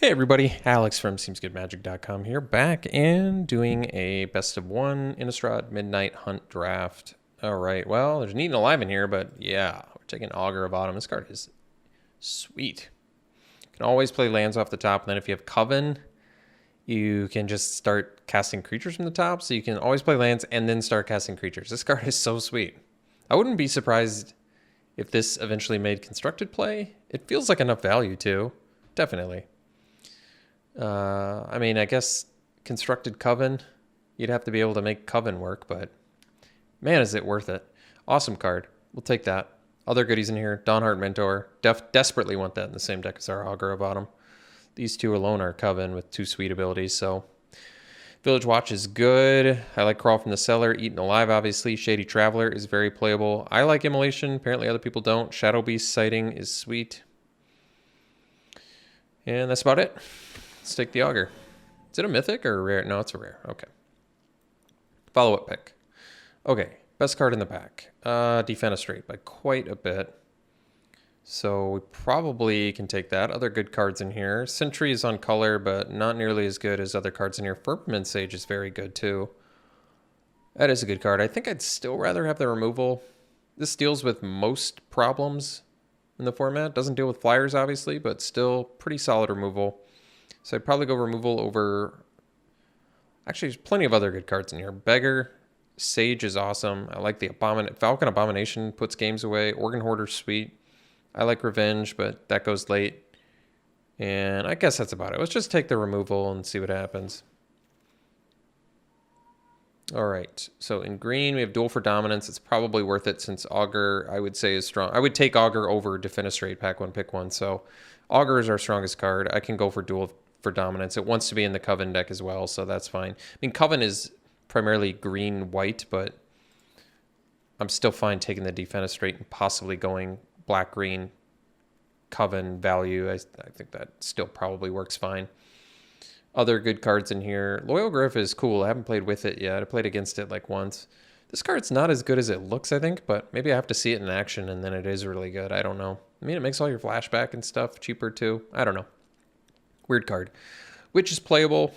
Hey everybody, Alex from SeemsGoodMagic.com here, back and doing a best of one Innistrad Midnight Hunt draft. Alright, well, there's Neat and Alive in here, but yeah, we're taking Augur of Autumn. This card is sweet. You can always play lands off the top, and then if you have Coven, you can just start casting creatures from the top, so you can always play lands and then start casting creatures. This card is so sweet. I wouldn't be surprised if this eventually made constructed play. It feels like enough value too, definitely. I mean, I guess constructed Coven, you'd have to be able to make Coven work, but man, is it worth it. Awesome card. We'll take that. Other goodies in here. Dawnheart Mentor. Desperately want that in the same deck as our Augur of Autumn. These two alone are Coven with two sweet abilities, so Village Watch is good. I like Crawl from the Cellar. Eaten Alive, obviously. Shady Traveler is very playable. I like Immolation. Apparently other people don't. Shadow Beast Sighting is sweet. And that's about it. Let's take the Augur. Is it a mythic or a rare? No, it's a rare. Okay. Follow-up pick. Okay. Best card in the back. Defenestrate by quite a bit. So we probably can take that. Other good cards in here. Sentry is on color, but not nearly as good as other cards in here. Firmament Sage is very good too. That is a good card. I think I'd still rather have the removal. This deals with most problems in the format. Doesn't deal with flyers, obviously, but still pretty solid removal. So I'd probably go removal over... Actually, there's plenty of other good cards in here. Beggar, Sage is awesome. I like the Falcon Abomination puts games away. Organ Hoarder's sweet. I like Revenge, but that goes late. And I guess that's about it. Let's just take the removal and see what happens. All right. So in green, we have Duel for Dominance. It's probably worth it since Augur, I would say, is strong. I would take Augur over Defenestrate, pack one, pick one. So Augur is our strongest card. I can go for Duel for Dominance. It wants to be in the Coven deck as well, so that's fine. I mean, Coven is primarily green-white, but I'm still fine taking the Defenestrate and possibly going black-green Coven value. I think that still probably works fine. Other good cards in here. Loyal Griff is cool. I haven't played with it yet. I played against it like once. This card's not as good as it looks, I think, but maybe I have to see it in action and then it is really good. I don't know. I mean, it makes all your flashback and stuff cheaper too. I don't know. Weird card. Witch is playable.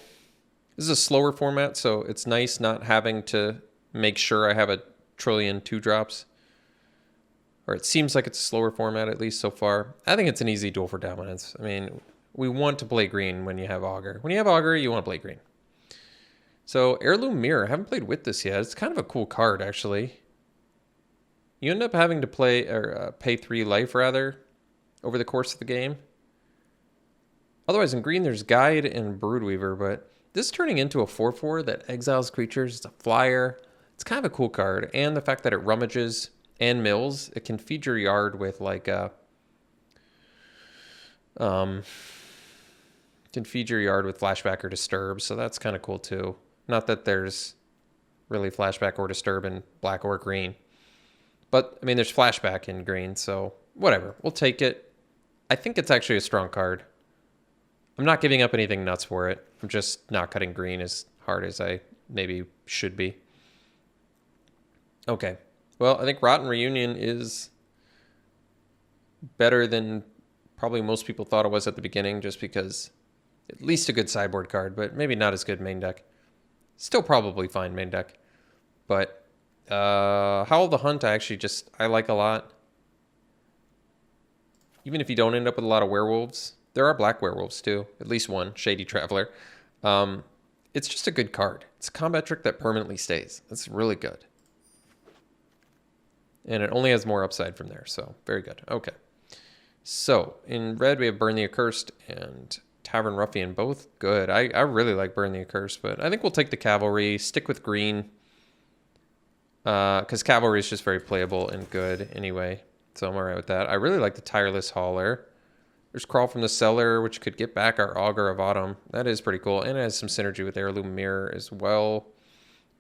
This is a slower format, so it's nice not having to make sure I have a trillion 2-drops. Or it seems like it's a slower format, at least so far. I think it's an easy Duel for Dominance. I mean, we want to play green when you have Augur. When you have Augur, you want to play green. So, Heirloom Mirror. I haven't played with this yet. It's kind of a cool card, actually. You end up having to play, or pay 3 life, rather, over the course of the game. Otherwise, in green, there's Guide and Broodweaver, but this turning into a 4/4 that exiles creatures, it's a flyer. It's kind of a cool card. And the fact that it rummages and mills, it can feed your yard with like a... can feed your yard with Flashback or Disturb, so that's kind of cool too. Not that there's really Flashback or Disturb in black or green. But, I mean, there's Flashback in green, so whatever. We'll take it. I think it's actually a strong card. I'm not giving up anything nuts for it. I'm just not cutting green as hard as I maybe should be. Okay. Well, I think Rotten Reunion is better than probably most people thought it was at the beginning, just because at least a good sideboard card, but maybe not as good main deck. Still probably fine main deck. But Howl the Hunt, I like a lot. Even if you don't end up with a lot of werewolves. There are black werewolves too, at least one, Shady Traveler. It's just a good card. It's a combat trick that permanently stays. That's really good. And it only has more upside from there, so very good. Okay. So, in red, we have Burn the Accursed and Tavern Ruffian, both good. I really like Burn the Accursed, but I think we'll take the Cavalry, stick with green, because Cavalry is just very playable and good anyway, so I'm all right with that. I really like the Tireless Hauler. There's Crawl from the Cellar, which could get back our Augur of Autumn. That is pretty cool. And it has some synergy with Heirloom Mirror as well.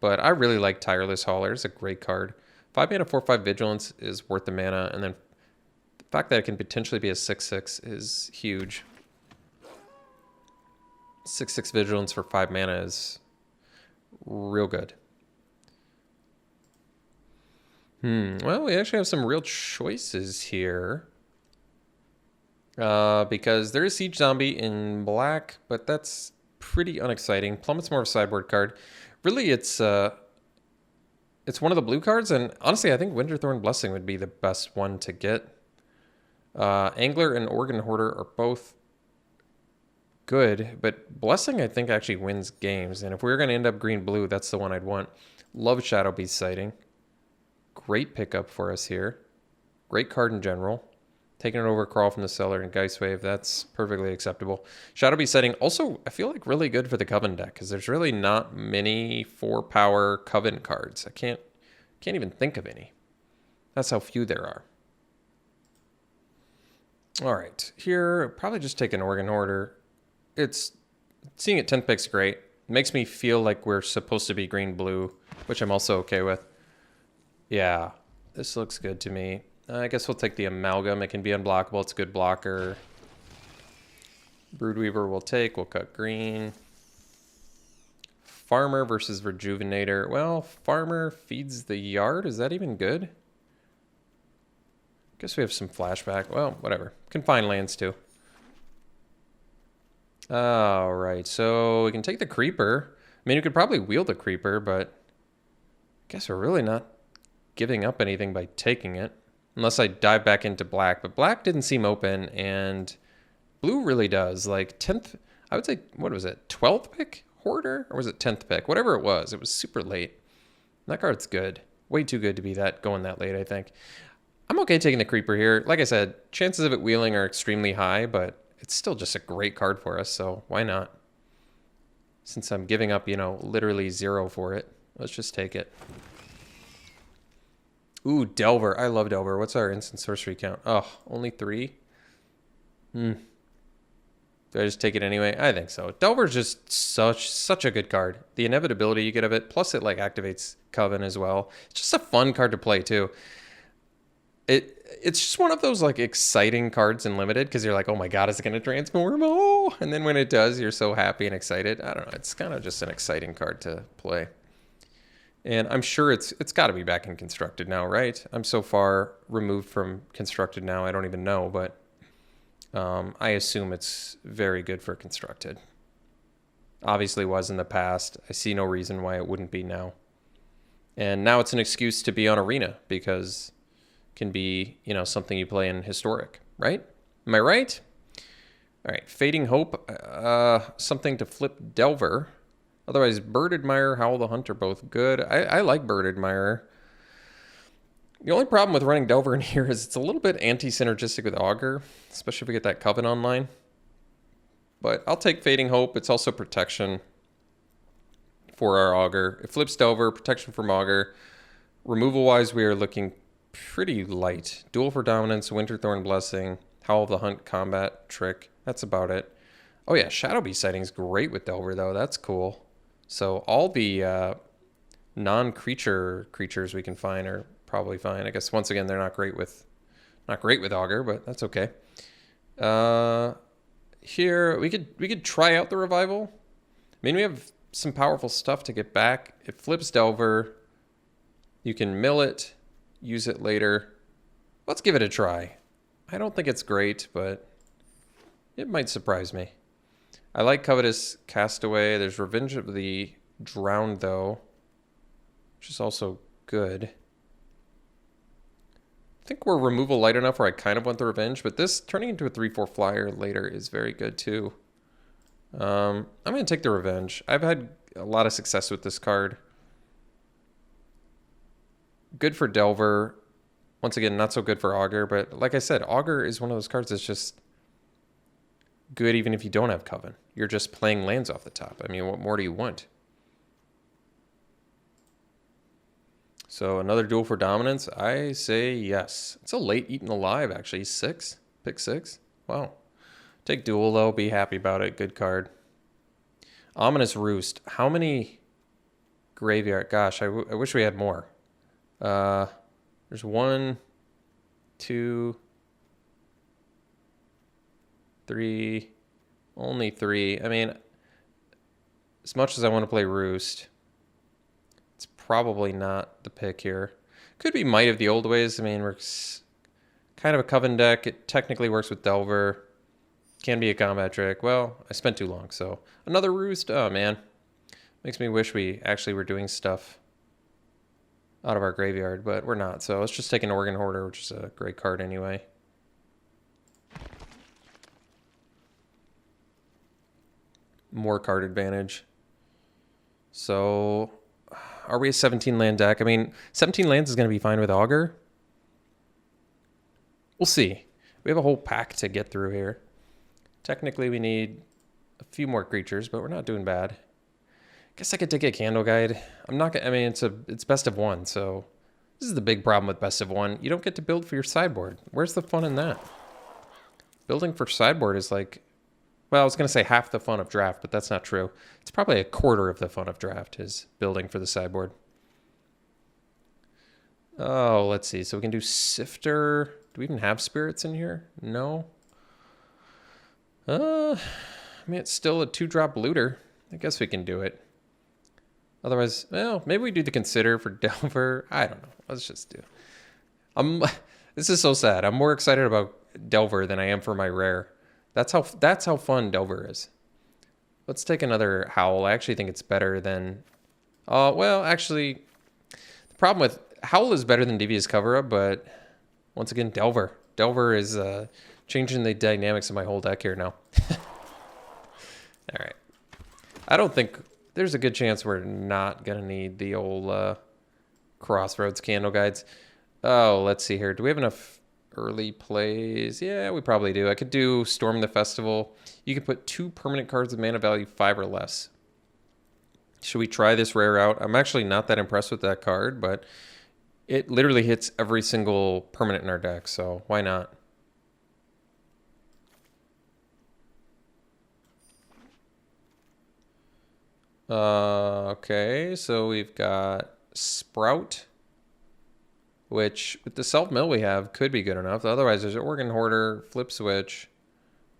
But I really like Tireless Hauler. It's a great card. 5 mana, 4/5 Vigilance is worth the mana. And then the fact that it can potentially be a 6/6 is huge. 6/6 Vigilance for 5 mana is real good. Well, we actually have some real choices here. Because there is Siege Zombie in black, but that's pretty unexciting. Plummet's more of a sideboard card. Really, it's one of the blue cards, and honestly, I think Winterthorn Blessing would be the best one to get. Angler and Organ Hoarder are both good, but Blessing, I think, actually wins games. And if we were going to end up green-blue, that's the one I'd want. Love Shadow Beast Sighting. Great pickup for us here. Great card in general. Taking it over Crawl from the Cellar and Geist Wave, that's perfectly acceptable. Shadow Beast Sighting, also, I feel like really good for the Coven deck, because there's really not many 4-power Coven cards. I can't even think of any. That's how few there are. All right, here, probably just take an Organ Hoarder. Seeing it 10th pick's great. It makes me feel like we're supposed to be green-blue, which I'm also okay with. Yeah, this looks good to me. I guess we'll take the Amalgam. It can be unblockable. It's a good blocker. Broodweaver we'll take. We'll cut green. Farmer versus Rejuvenator. Well, Farmer feeds the yard. Is that even good? Guess we have some flashback. Well, whatever. Confine lands too. All right, so we can take the Creeper. I mean, we could probably wield the Creeper, but I guess we're really not giving up anything by taking it. Unless I dive back into black. But black didn't seem open, and blue really does. Like 10th, I would say, what was it, 12th pick Hoarder? Or was it 10th pick? Whatever it was super late. That card's good. Way too good to be going that late, I think. I'm okay taking the Creeper here. Like I said, chances of it wheeling are extremely high, but it's still just a great card for us, so why not? Since I'm giving up, literally 0 for it, let's just take it. Ooh, Delver. I love Delver. What's our instant sorcery count? Oh, only 3? Do I just take it anyway? I think so. Delver's just such a good card. The inevitability you get of it, plus it activates Coven as well. It's just a fun card to play too. It's just one of those exciting cards in Limited, because you're like, oh my god, is it going to transform? Oh, and then when it does, you're so happy and excited. I don't know. It's kind of just an exciting card to play. And I'm sure it's got to be back in Constructed now, right? I'm so far removed from Constructed now, I don't even know, but I assume it's very good for Constructed. Obviously was in the past. I see no reason why it wouldn't be now. And now it's an excuse to be on Arena, because it can be, something you play in Historic, right? Am I right? All right, Fading Hope, something to flip Delver. Otherwise, Bird Admirer, Howl the Hunt are both good. I like Bird Admirer. The only problem with running Delver in here is it's a little bit anti-synergistic with Augur, especially if we get that Coven online. But I'll take Fading Hope. It's also protection for our Augur. It flips Delver, protection from Augur. Removal-wise, we are looking pretty light. Duel for Dominance, Winterthorn Blessing, Howl of the Hunt, Combat, Trick. That's about it. Oh yeah, Shadow Beast Sighting is great with Delver, though. That's cool. So all the non-creature creatures we can find are probably fine. I guess once again they're not great with Augur, but that's okay. Here we could try out the Revival. I mean, we have some powerful stuff to get back. It flips Delver. You can mill it, use it later. Let's give it a try. I don't think it's great, but it might surprise me. I like Covetous Castaway. There's Revenge of the Drowned, though, which is also good. I think we're removal light enough where I kind of want the Revenge, but this turning into a 3/4 flyer later is very good, too. I'm going to take the Revenge. I've had a lot of success with this card. Good for Delver. Once again, not so good for Augur, but like I said, Augur is one of those cards that's just good even if you don't have Coven. You're just playing lands off the top. I mean, what more do you want? So another Duel for Dominance. I say yes. It's a late Eaten Alive, actually. 6. Pick 6. Wow. Take Duel, though. Be happy about it. Good card. Ominous Roost. How many graveyard? Gosh, I wish we had more. There's 1, 2, 3, only 3. I mean, as much as I want to play Roost, it's probably not the pick here. Could be Might of the Old Ways. I mean, we're kind of a Coven deck. It technically works with Delver. Can be a combat trick. Well, I spent too long, so another roost. Oh man, makes me wish we actually were doing stuff out of our graveyard, but we're not. So let's just take an Organ Hoarder, which is a great card anyway. More card advantage. So are we a 17 land deck? I mean, 17 lands is going to be fine with Augur. We'll see. We have a whole pack to get through here. Technically, we need a few more creatures, but we're not doing bad. Guess I could take a Candle Guide. I'm not gonna, I mean, it's best of one, so this is the big problem with best of one. You don't get to build for your sideboard. Where's the fun in that? Building for sideboard is like, well, I was gonna say half the fun of draft, but that's not true. It's probably a quarter of the fun of draft is building for the sideboard. Oh, let's see. So we can do Sifter. Do we even have spirits in here? No. I mean, it's still a 2-drop looter. I guess we can do it. Otherwise, well, maybe we do the Consider for Delver. I don't know. Let's just do. This is so sad. I'm more excited about Delver than I am for my rare. That's how fun Delver is. Let's take another Howl. I actually think it's better than. Well, actually, the problem with Howl is better than Devious Cover-Up, but once again, Delver. Delver is changing the dynamics of my whole deck here now. All right. I don't think there's a good chance we're not going to need the old Crossroads Candle Guides. Oh, let's see here. Do we have enough early plays? Yeah, we probably do. I could do Storm the Festival. You could put 2 permanent cards of mana value 5 or less. Should we try this rare out? I'm actually not that impressed with that card, but it literally hits every single permanent in our deck, so why not? Okay, so we've got Sprout, which with the self-mill we have could be good enough. Otherwise, there's Organ Hoarder, Flip Switch,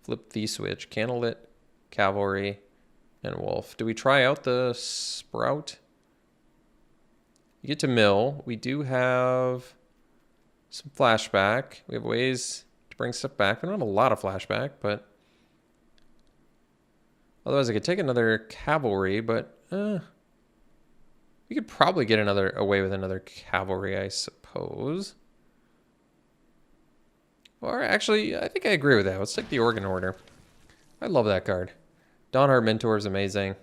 Flip the Switch, Candlelit, Cavalry, and Wolf. Do we try out the Sprout? You get to mill. We do have some flashback. We have ways to bring stuff back. We don't have a lot of flashback, but otherwise I could take another Cavalry, but we could probably get away with another Cavalry, I suppose. Or actually, I think I agree with that. Let's take the Organ Hoarder. I love that card. Dawnheart Mentor is amazing.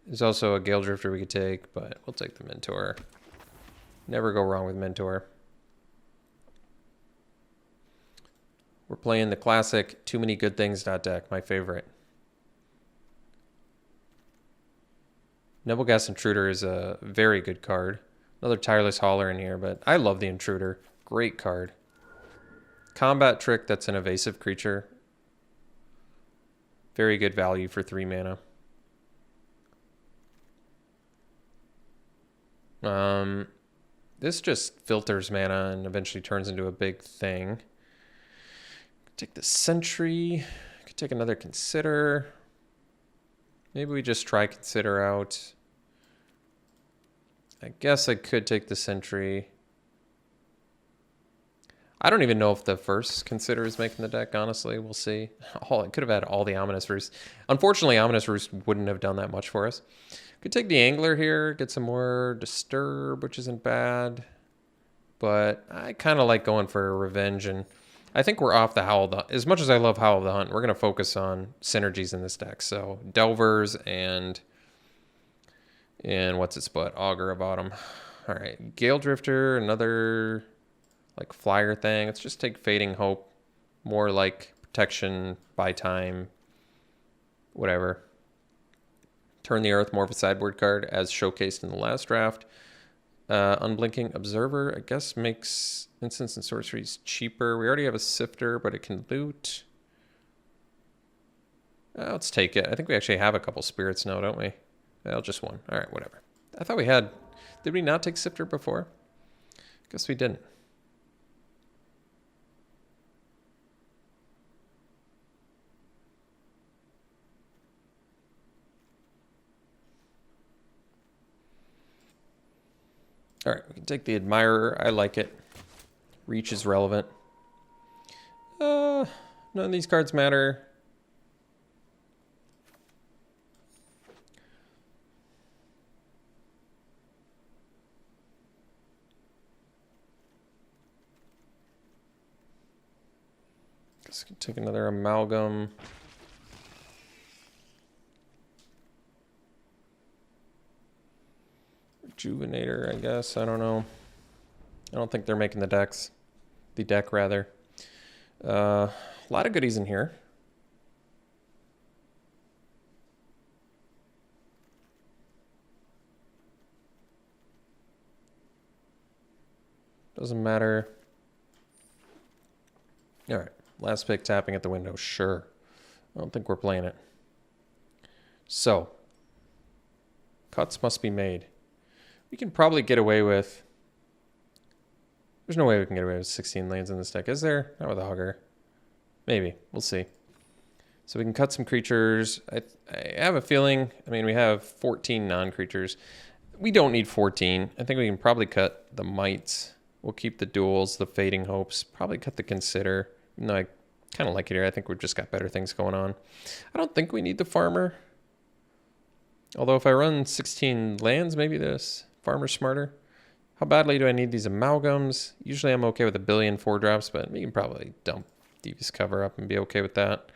There's also a Gale Drifter we could take, but we'll take the Mentor. Never go wrong with Mentor. We're playing the classic Too Many Good Things deck, my favorite. Nebelgast Intruder is a very good card. Another Tireless Hauler in here, but I love the Intruder. Great card. Combat Trick that's an evasive creature. Very good value for 3 mana. This just filters mana and eventually turns into a big thing. Take the Sentry. Could take another Consider. Maybe we just try Consider out. I guess I could take the Sentry. I don't even know if the first Consider is making the deck, honestly. We'll see. I could have had all the Ominous Roost. Unfortunately, Ominous Roost wouldn't have done that much for us. Could take the Angler here, get some more Disturb, which isn't bad. But I kind of like going for Revenge, and I think we're off the Howl of the Hunt. As much as I love Howl of the Hunt, we're going to focus on synergies in this deck. So Delvers and what's its butt? Augur about them. All right, Gale Drifter, another like flyer thing. Let's just take Fading Hope, more like protection, buy time, whatever. Turn the Earth, more of a sideboard card, as showcased in the last draft. Unblinking Observer, I guess, makes instants and sorceries cheaper. We already have a Sifter, but it can loot. Let's take it. I think we actually have a couple spirits now, don't we? Well, just one. All right, whatever. I thought we had... Did we not take Sifter before? Guess we didn't. All right, we can take the Admirer. I like it. Reach is relevant. none of these cards matter. Let's take another amalgam. Rejuvenator, I guess. I don't know. I don't think they're making the decks. The deck, rather. A lot of goodies in here. Doesn't matter. All right. Last pick tapping at the window. Sure. I don't think we're playing it. So, cuts must be made. We can probably get away with... There's no way we can get away with 16 lands in this deck, is there? Not with a hugger. Maybe. We'll see. So we can cut some creatures. I have a feeling... I mean, we have 14 non-creatures. We don't need 14. I think we can probably cut the mites. We'll keep the duels, the fading hopes. Probably cut the consider. No, I kind of like it here. I think we've just got better things going on. I don't think we need the farmer. Although if I run 16 lands, maybe this farmer's smarter. How badly do I need these amalgams? Usually I'm okay with a billion 4-drops, but we can probably dump Devious Cover up and be okay with that.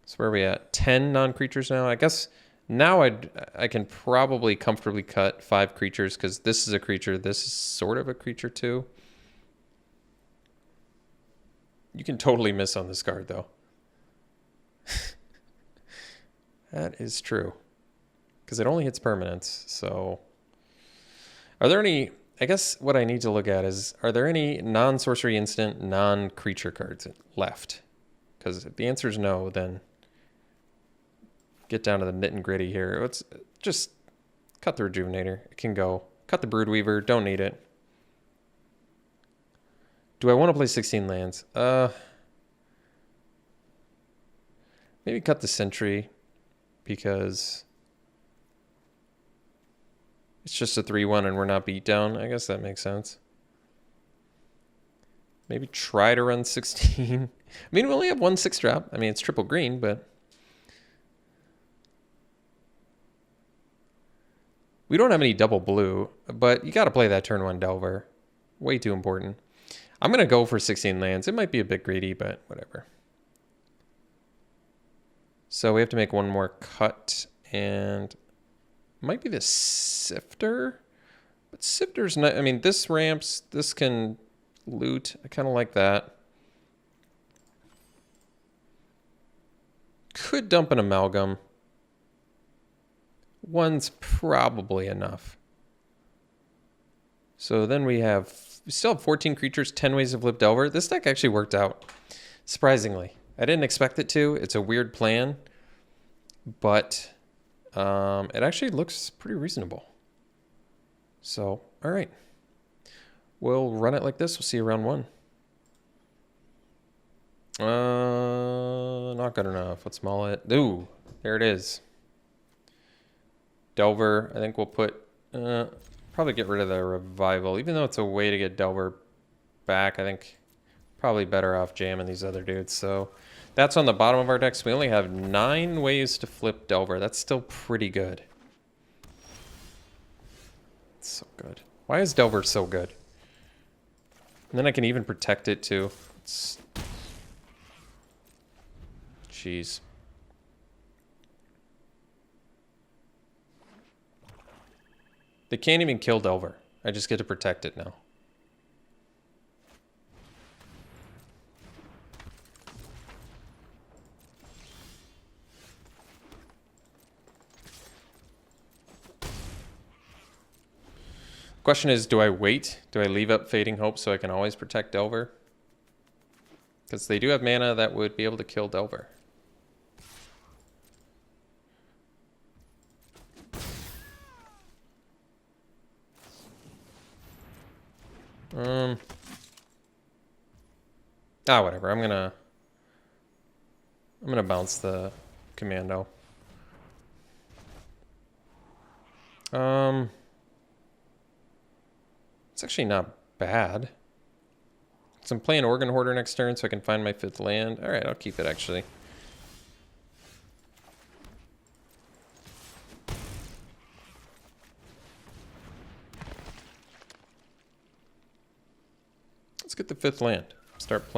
So where are we at? 10 non-creatures now? I guess now I can probably comfortably cut 5 creatures because this is a creature. This is sort of a creature too. You can totally miss on this card though. That is true. Because it only hits permanents, so... Are there any... I guess what I need to look at is, are there any non-sorcery instant, non-creature cards left? Because if the answer is no, then get down to the nit and gritty here. Let's just cut the Rejuvenator. It can go. Cut the Broodweaver. Don't need it. Do I want to play 16 lands? Maybe cut the Sentry because... It's just a 3-1 and we're not beat down. I guess that makes sense. Maybe try to run 16. I mean, we only have one 6-drop. I mean, it's triple green, but... We don't have any double blue, but you got to play that turn 1 Delver. Way too important. I'm going to go for 16 lands. It might be a bit greedy, but whatever. So we have to make one more cut and... Might be the Sifter, but Sifter's not... I mean, this ramps, this can loot. I kind of like that. Could dump an Amalgam. One's probably enough. So then we still have 14 creatures, 10 ways to flip Delver. This deck actually worked out, surprisingly. I didn't expect it to. It's a weird plan, but... it actually looks pretty reasonable. So, all right. We'll run it like this. We'll see you round 1. Not good enough. Let's maul it. Ooh, there it is. Delver. I think we'll put... probably get rid of the Revival. Even though it's a way to get Delver back, I think probably better off jamming these other dudes. So... That's on the bottom of our decks. We only have 9 ways to flip Delver. That's still pretty good. It's so good. Why is Delver so good? And then I can even protect it too. Jeez. They can't even kill Delver. I just get to protect it now. Question is, do I wait? Do I leave up Fading Hope so I can always protect Delver? Because they do have mana that would be able to kill Delver. Whatever. I'm gonna bounce the commando. It's actually not bad. So I'm playing Organ Hoarder next turn so I can find my 5th land. All right, I'll keep it actually. Let's get the 5th land. Start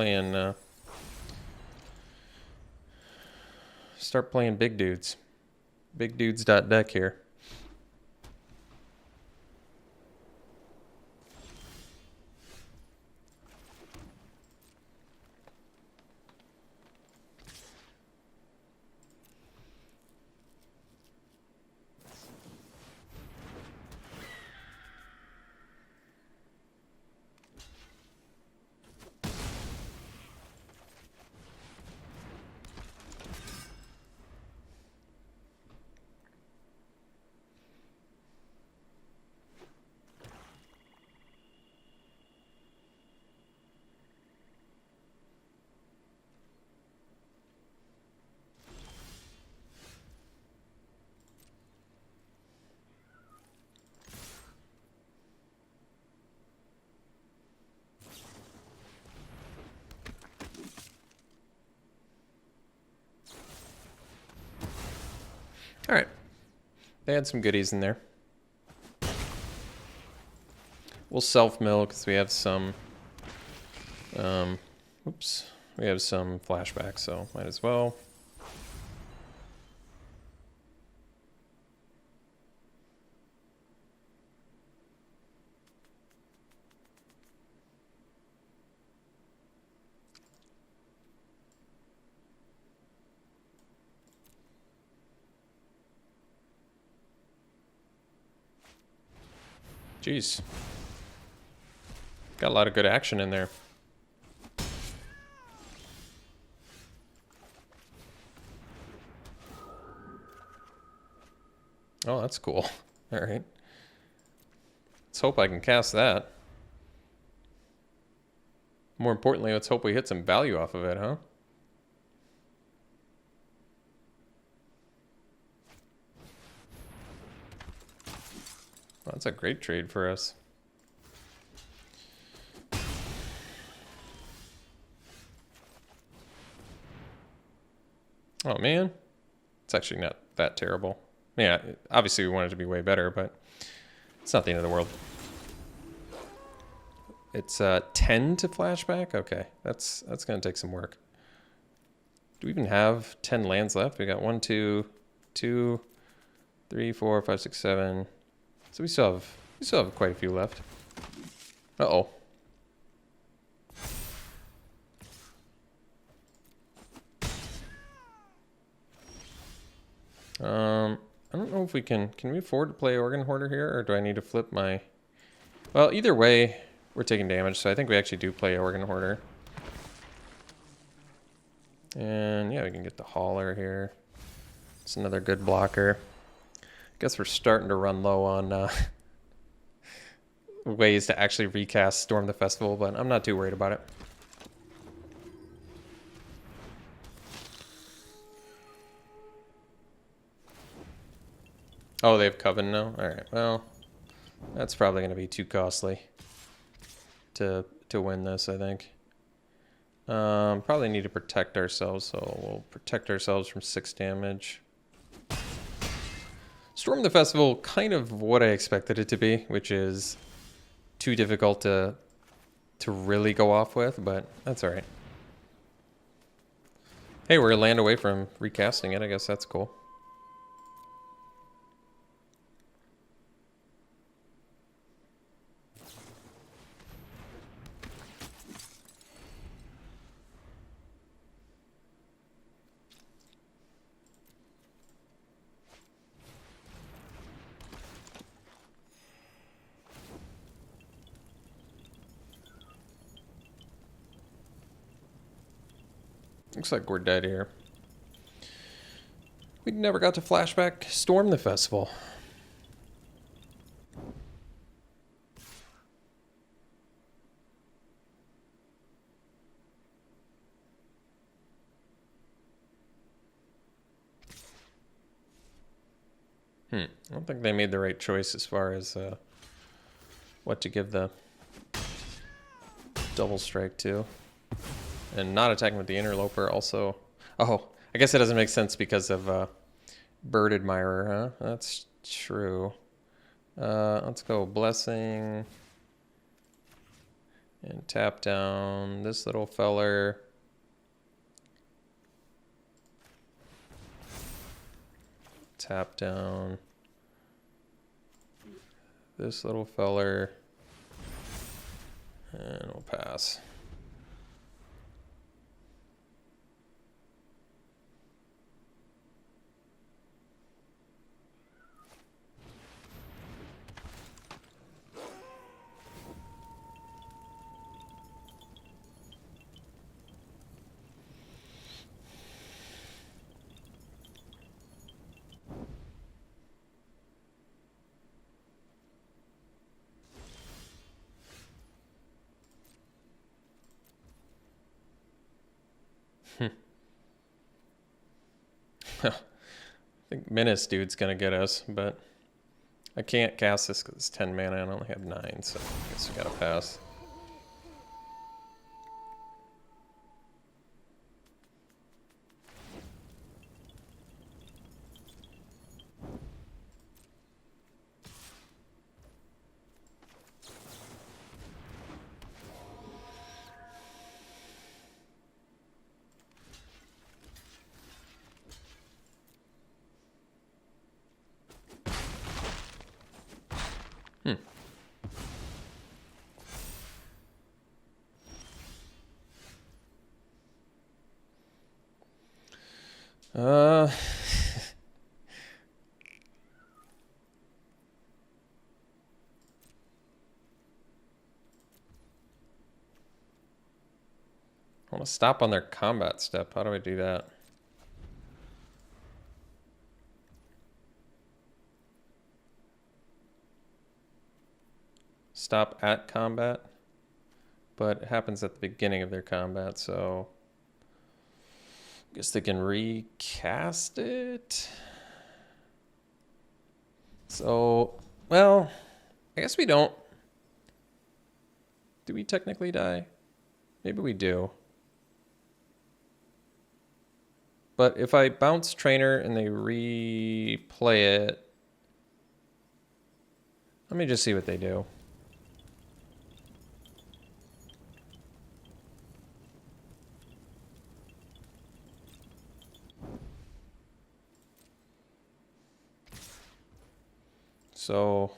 playing big dudes. Big dudes.deck here. All right. They had some goodies in there. We'll self-mill because we have some... oops. We have some flashbacks, so might as well. Jeez. Got a lot of good action in there. Oh, that's cool. All right. Let's hope I can cast that. More importantly, let's hope we hit some value off of it, huh? Well, that's a great trade for us. Oh, man. It's actually not that terrible. Yeah, obviously we want it to be way better, but it's not the end of the world. It's 10 to flashback? Okay, that's going to take some work. Do we even have 10 lands left? We got 1, 2, 3, 4, 5, 6, 7. So we still have quite a few left. Uh-oh. I don't know if we can we afford to play Organ Hoarder here, or do I need to flip my... Well, either way, we're taking damage, so I think we actually do play Organ Hoarder. And yeah, we can get the Hauler here. It's another good blocker. I guess we're starting to run low on ways to actually recast Storm the Festival, but I'm not too worried about it. Oh, they have Coven now? Alright, well, that's probably going to be too costly to win this, I think. Probably need to protect ourselves, so we'll protect ourselves from 6 damage. Storm the Festival, kind of what I expected it to be, which is too difficult to really go off with, but that's alright. Hey, we're a land away from recasting it. I guess that's cool. Looks like we're dead here. We never got to flashback Storm the Festival. I don't think they made the right choice as far as what to give the double strike too. And not attacking with the interloper also. Oh, I guess it doesn't make sense because of Bird Admirer, huh? That's true. Let's go Blessing. And tap down this little feller. Tap down this little feller. And we'll pass. I think Menace dude's gonna get us, but I can't cast this because it's 10 mana and I only have 9, so I guess we gotta pass. I want to stop on their combat step. How do I do that? Stop at combat, but it happens at the beginning of their combat, so I guess they can recast it. So, well, I guess we don't. Do we technically die? Maybe we do. But if I bounce Trainer and they replay it, let me just see what they do. So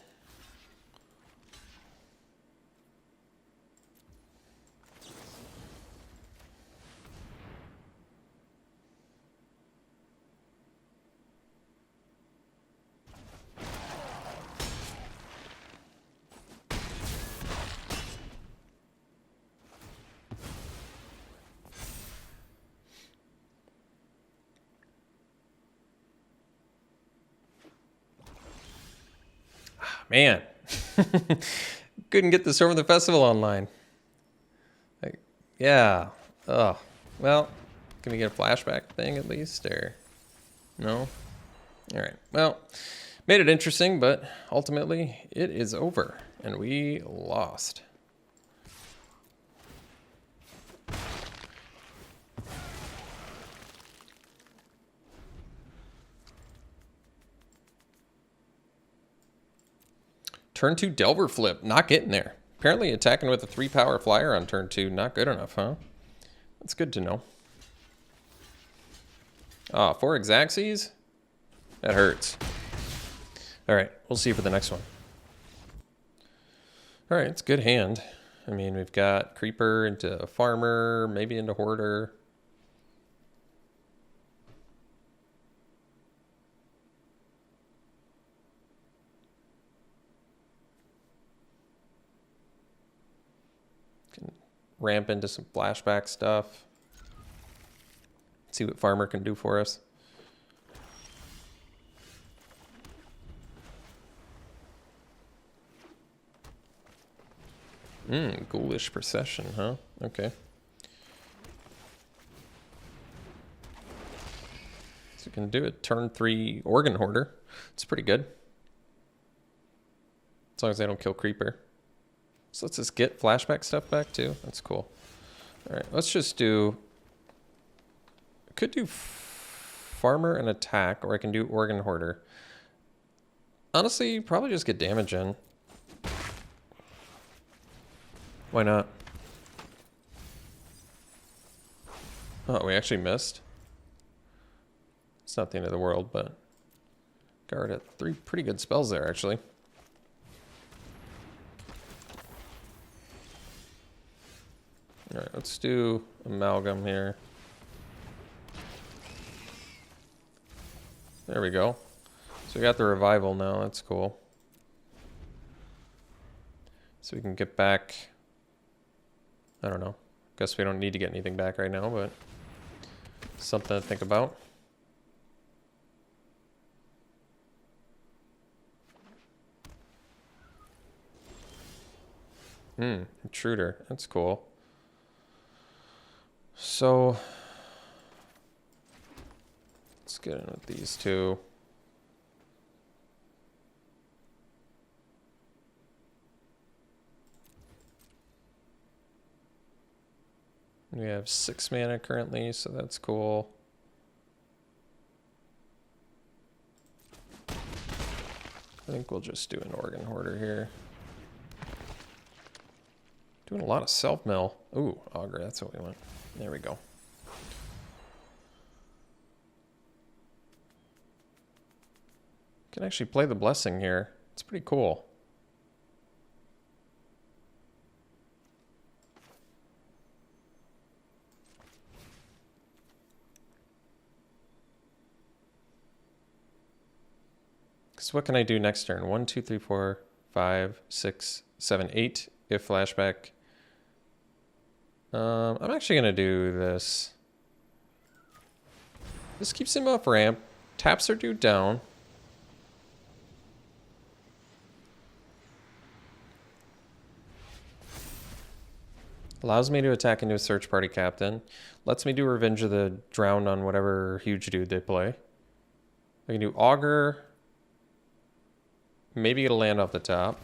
man, couldn't get the Storm of the Festival online. Like, yeah. Oh, well, can we get a flashback thing at least, or no? All right. Well, made it interesting, but ultimately it is over, and we lost. Turn 2 Delver Flip, not getting there. Apparently attacking with a 3-power flyer on turn 2, not good enough, huh? That's good to know. Ah, 4 Xaxes? That hurts. All right, we'll see for the next one. All right, it's a good hand. I mean, we've got Creeper into Farmer, maybe into Hoarder. Can ramp into some flashback stuff. See what Farmer can do for us. Ghoulish Procession, huh? Okay. So we can do a turn 3 Organ Hoarder. It's pretty good. As long as they don't kill Creeper. So let's just get flashback stuff back too. That's cool. All right, let's just do... I could do farmer and attack, or I can do organ hoarder. Honestly, probably just get damage in. Why not? Oh, we actually missed. It's not the end of the world, but guard at 3 pretty good spells there, actually. All right, let's do amalgam here. There we go. So we got the revival now. That's cool. So we can get back... I don't know. Guess we don't need to get anything back right now, but something to think about. Intruder. That's cool. So let's get in with these two. We have 6 mana currently, so that's cool. I think we'll just do an organ hoarder here. Doing a lot of self-mill. Ooh, augur, that's what we want. There we go. Can actually play the blessing here. It's pretty cool. So what can I do next turn? 1, 2, 3, 4, 5, 6, 7, 8. If flashback. I'm actually gonna do this. This keeps him off ramp. Taps our dude down. Allows me to attack into a search party captain. Lets me do Revenge of the Drowned on whatever huge dude they play. I can do augur. Maybe it'll land off the top.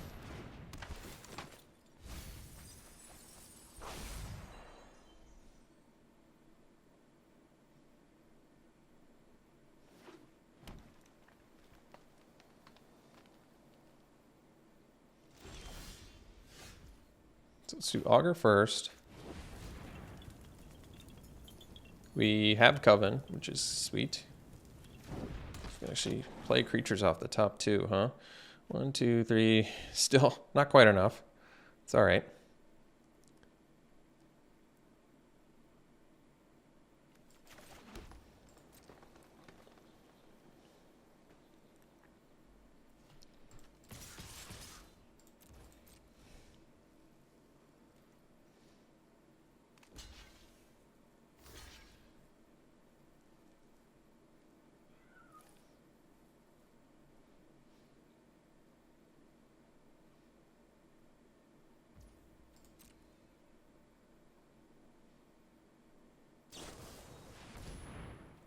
So let's do augur first. We have Coven, which is sweet. We can actually play creatures off the top too, huh? 1, 2, 3. Still not quite enough. It's all right.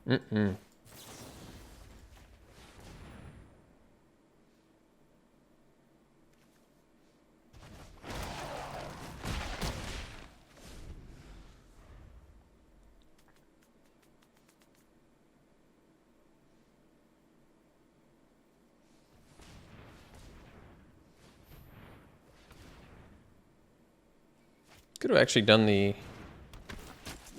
Mm-mm. Could have actually done the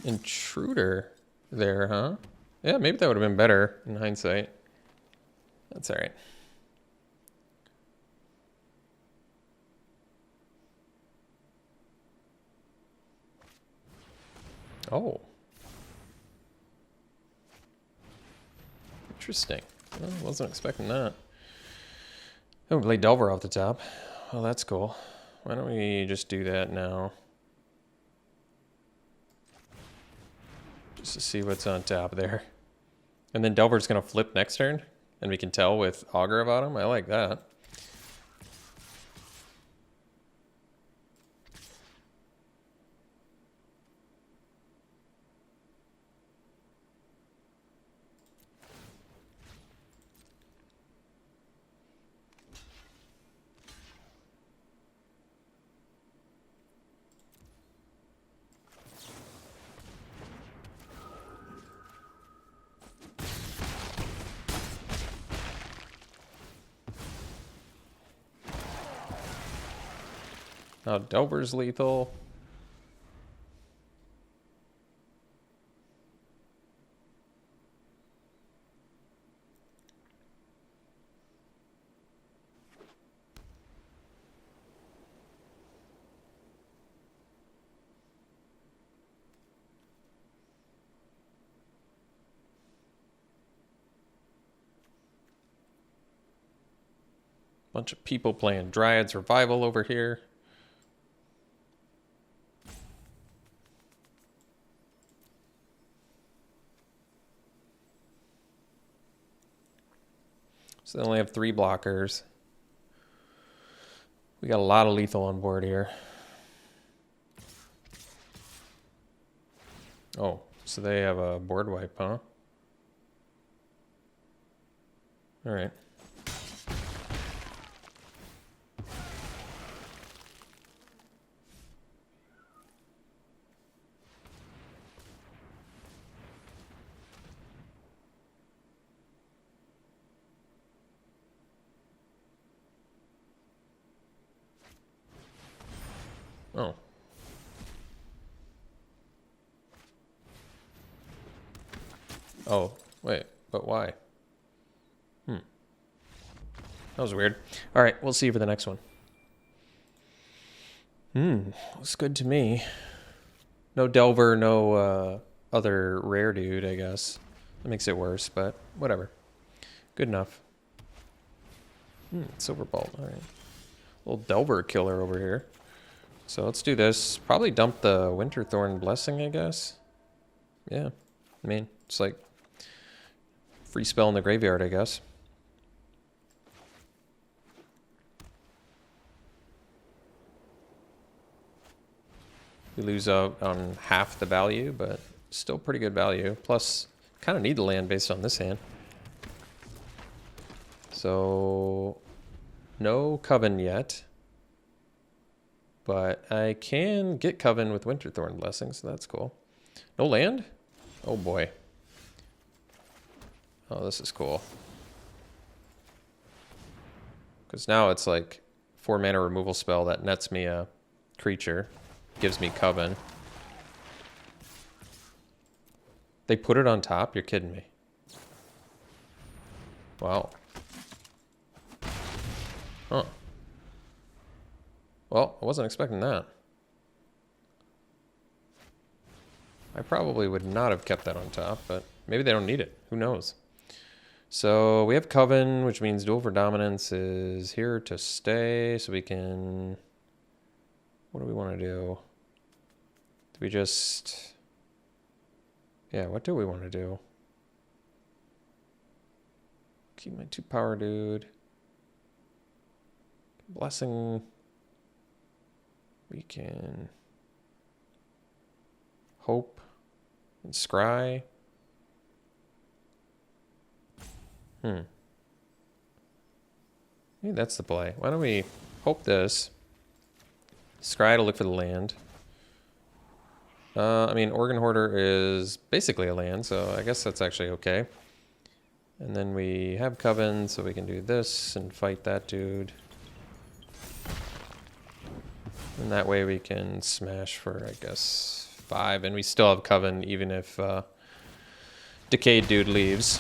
intruder there, huh? Yeah, maybe that would have been better in hindsight. That's all right. Oh. Interesting. Well, I wasn't expecting that. Oh, we play Delver off the top. Well, that's cool. Why don't we just do that now? Just to see what's on top there. And then Delver's going to flip next turn. And we can tell with Augur about him. I like that. Oh, Delver's lethal. Bunch of people playing Dryad Survival over here. So they only have 3 blockers. We got a lot of lethal on board here. Oh, so they have a board wipe, huh? All right. Oh. Oh, wait, but why? That was weird. All right, we'll see you for the next one. Looks good to me. No Delver, no other rare dude, I guess. That makes it worse, but whatever. Good enough. Silver Bolt, all right. Little Delver killer over here. So let's do this. Probably dump the Winterthorn Blessing, I guess. Yeah, I mean, it's like free spell in the graveyard, I guess. We lose out on half the value, but still pretty good value. Plus, kind of need the land based on this hand. So, no Coven yet. But I can get Coven with Winterthorn Blessing, so that's cool. No land? Oh boy. Oh, this is cool. Because now it's like 4 mana removal spell that nets me a creature. Gives me Coven. They put it on top? You're kidding me. Wow. Huh. Well, I wasn't expecting that. I probably would not have kept that on top, but maybe they don't need it. Who knows? So we have Coven, which means Duel for Dominance is here to stay. So we can... What do we want to do? Do we just... Yeah, what do we want to do? Keep my 2 power dude. Blessing. We can... Hope. And Scry. Maybe that's the play. Why don't we hope this? Scry to look for the land. I mean, Organ Hoarder is basically a land, so I guess that's actually okay. And then we have Coven, so we can do this and fight that dude. And that way we can smash for, I guess, 5. And we still have Coven even if Decayed dude leaves.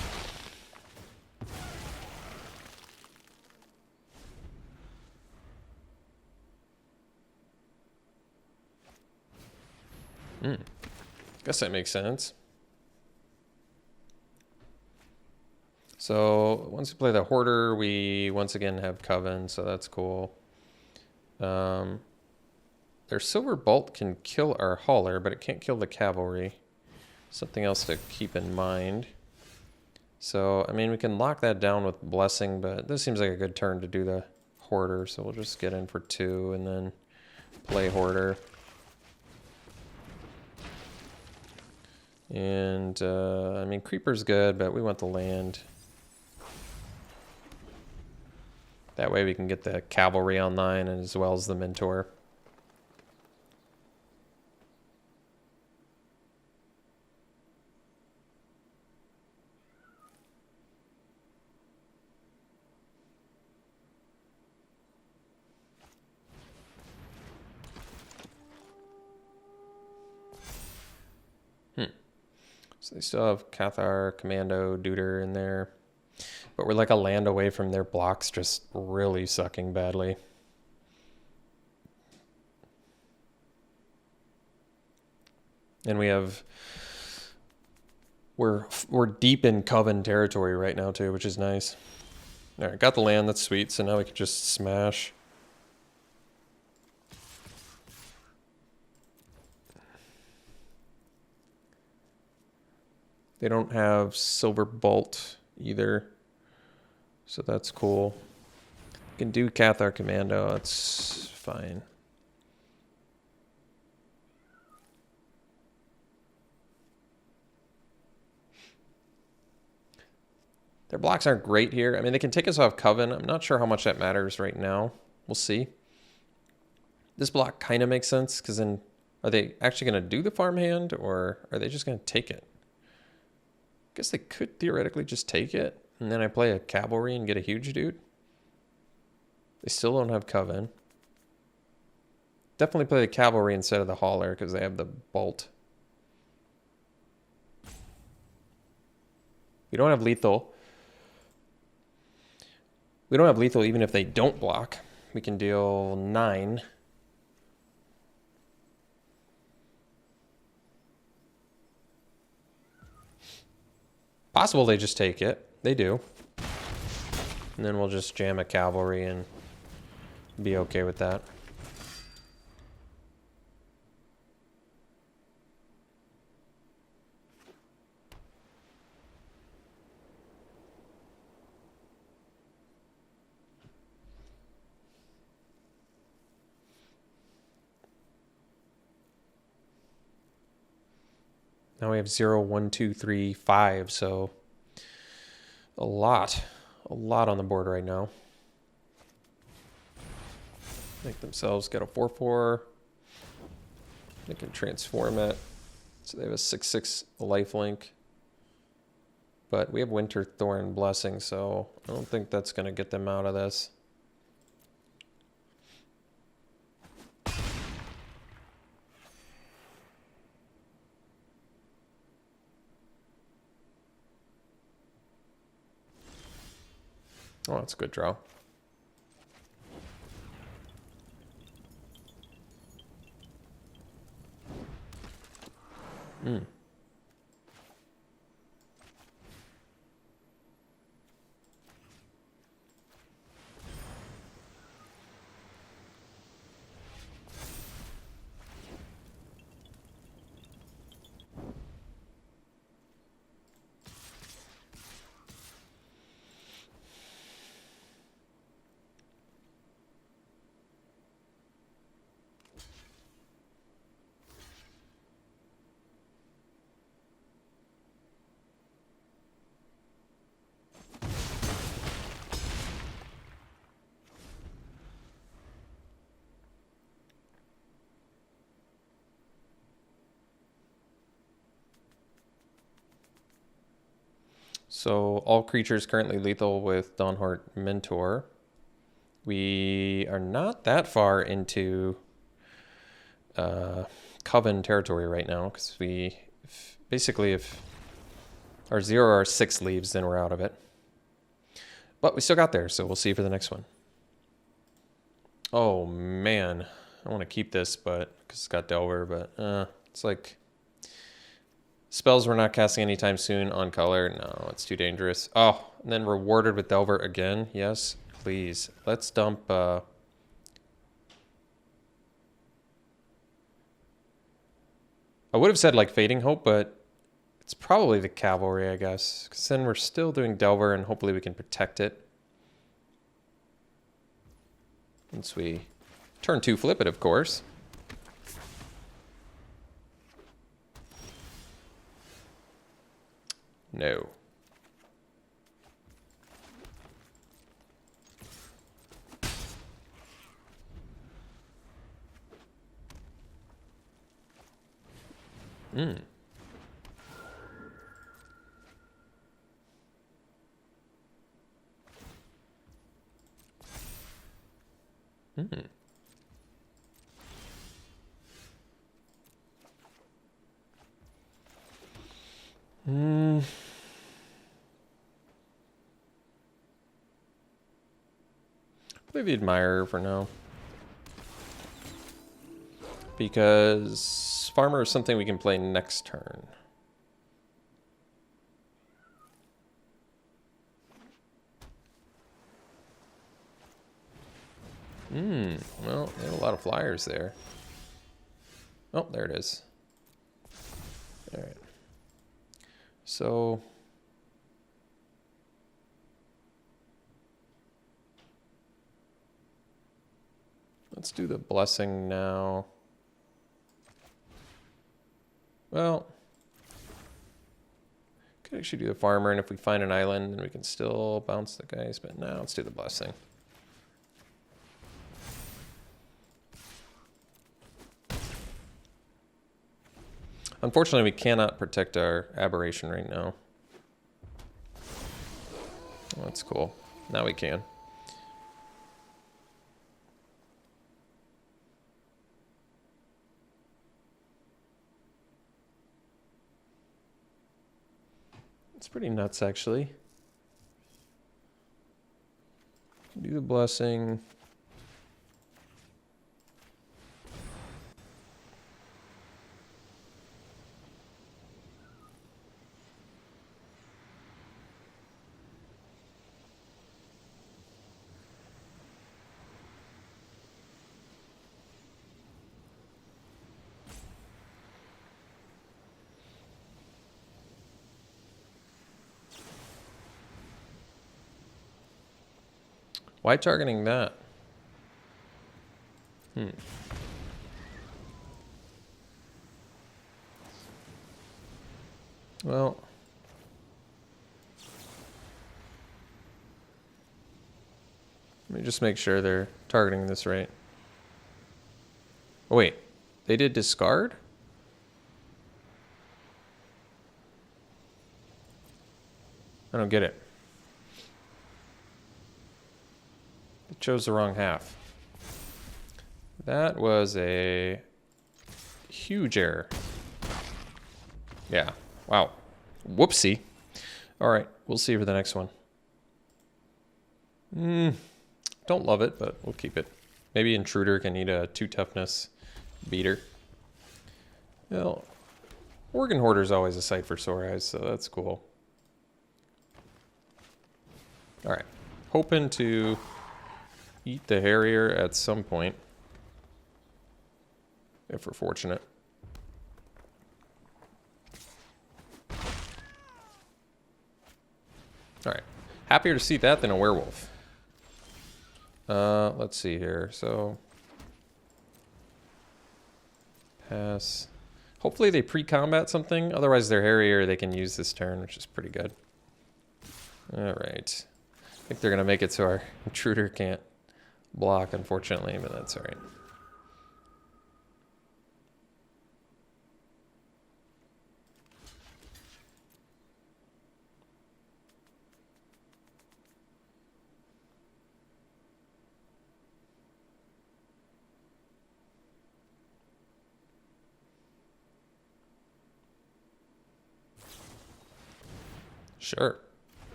Guess that makes sense. So once we play the Hoarder, we once again have Coven, so that's cool. Their Silver Bolt can kill our Hauler, but it can't kill the Cavalry. Something else to keep in mind. So, I mean, we can lock that down with Blessing, but this seems like a good turn to do the Hoarder, so we'll just get in for 2 and then play Hoarder. And, I mean, Creeper's good, but we want the land. That way we can get the Cavalry online as well as the Mentor. So they still have Cathar, Commando, Duder in there. But we're like a land away from their blocks just really sucking badly. And we have... We're deep in Coven territory right now too, which is nice. Alright, got the land, that's sweet, so now we can just smash. They don't have Silver Bolt either, so that's cool. We can do Cathar Commando, that's fine. Their blocks aren't great here. I mean, they can take us off Coven. I'm not sure how much that matters right now. We'll see. This block kind of makes sense, because then are they actually going to do the farmhand, or are they just going to take it? I guess they could theoretically just take it, and then I play a cavalry and get a huge dude. They still don't have Coven. Definitely play the cavalry instead of the hauler, because they have the bolt. We don't have lethal. We don't have lethal even if they don't block. We can deal 9. Possible they just take it. They do. And then we'll just jam a cavalry and be okay with that. Now we have 0, 1, 2, 3, 5, so a lot on the board right now. Make themselves get a 4/4. They can transform it. So they have a 6/6 lifelink. But we have Winter Thorn Blessing, so I don't think that's going to get them out of this. Oh, that's a good draw. So all creatures currently lethal with Dawnhort Mentor. We are not that far into Coven territory right now, because basically if our 0 or 6 leaves, then we're out of it. But we still got there, so we'll see for the next one. Oh man, I want to keep this, but because it's got Delver, but it's like spells we're not casting anytime soon on color. No, it's too dangerous. Oh, and then rewarded with Delver again. Yes, please. Let's dump. I would have said like Fading Hope, but it's probably the Cavalry, I guess. Because then we're still doing Delver, and hopefully we can protect it. Once we turn 2 flip it, of course. No. Hmm. Play the Admirer for now. Because Farmer is something we can play next turn. Well, they have a lot of flyers there. Oh, there it is. All right. So let's do the blessing now. Well, could actually do the farmer, and if we find an island, then we can still bounce the guys, but now let's do the blessing. Unfortunately, we cannot protect our aberration right now. Well, that's cool. Now we can. It's pretty nuts, actually. Do the blessing. Why targeting that? Well, let me just make sure they're targeting this right. Oh, wait. They did discard? I don't get it. It chose the wrong half. That was a huge error. Yeah. Wow. Whoopsie. All right. We'll see for the next one. Don't love it, but we'll keep it. Maybe Intruder can eat a 2 toughness beater. Well, Organ Hoarder's always a sight for sore eyes, so that's cool. All right. Hoping to eat the Harrier at some point, if we're fortunate. All right. Happier to see that than a werewolf. Let's see here. So, pass. Hopefully they pre-combat something. Otherwise, their Harrier they can use this turn, which is pretty good. All right. I think they're going to make it so our Intruder can't block, unfortunately, but that's all right. Sure.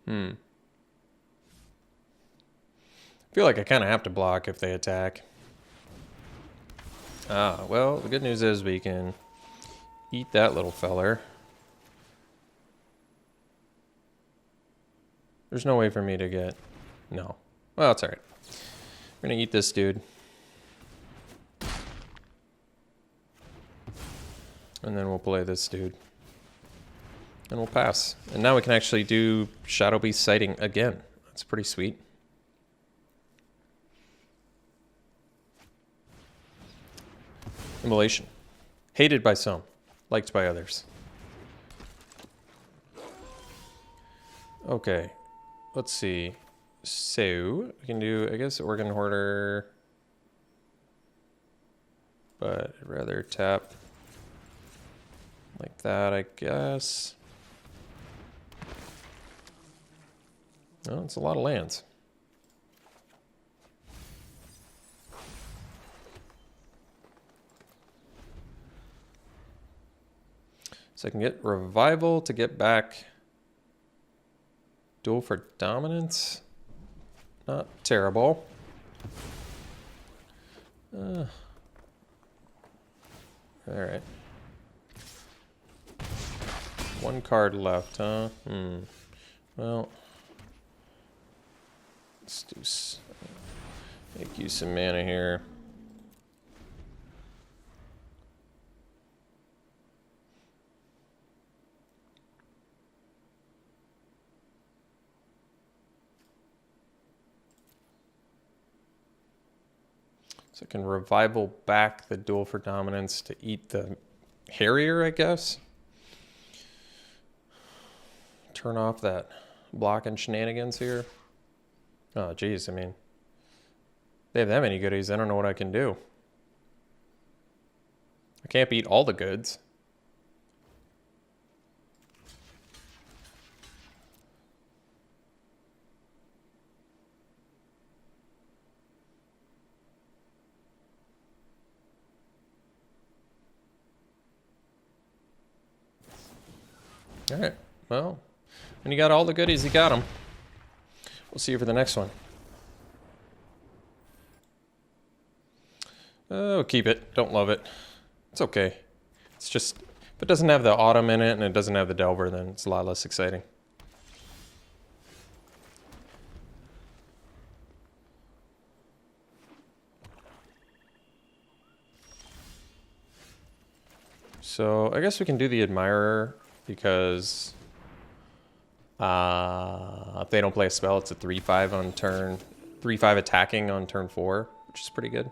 I feel like I kind of have to block if they attack. Ah, well, the good news is we can eat that little feller. There's no way for me to get... No. Well, it's all right. We're going to eat this dude. And then we'll play this dude. And we'll pass. And now we can actually do Shadow Beast Sighting again. That's pretty sweet. Immolation. Hated by some. Liked by others. Okay. Let's see. So we can do, I guess, Organ Hoarder, but I'd rather tap like that, I guess. Oh, it's a lot of lands. So I can get Revival to get back Duel for Dominance. Not terrible. All right. One card left, huh? Well, let's do make use of mana here. So I can Revival back the Duel for Dominance to eat the Harrier, I guess. Turn off that blocking shenanigans here. Oh, geez, I mean, they have that many goodies. I don't know what I can do. I can't beat all the goods. All right, well, when you got all the goodies, you got them. We'll see you for the next one. Oh, keep it. Don't love it. It's okay. It's just, if it doesn't have the Autumn in it and it doesn't have the Delver, then it's a lot less exciting. So I guess we can do the Admirer because if they don't play a spell, it's a 3/5 on turn, 3/5 attacking on turn 4, which is pretty good.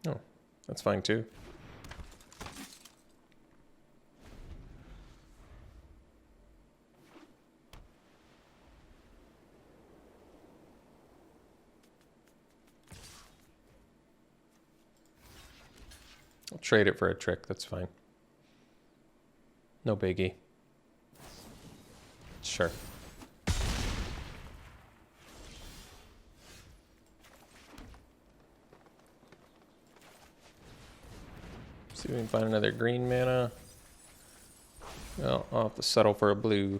Oh, that's fine too. I'll trade it for a trick, that's fine. No biggie. Sure. See if we can find another green mana. Well, I'll have to settle for a blue.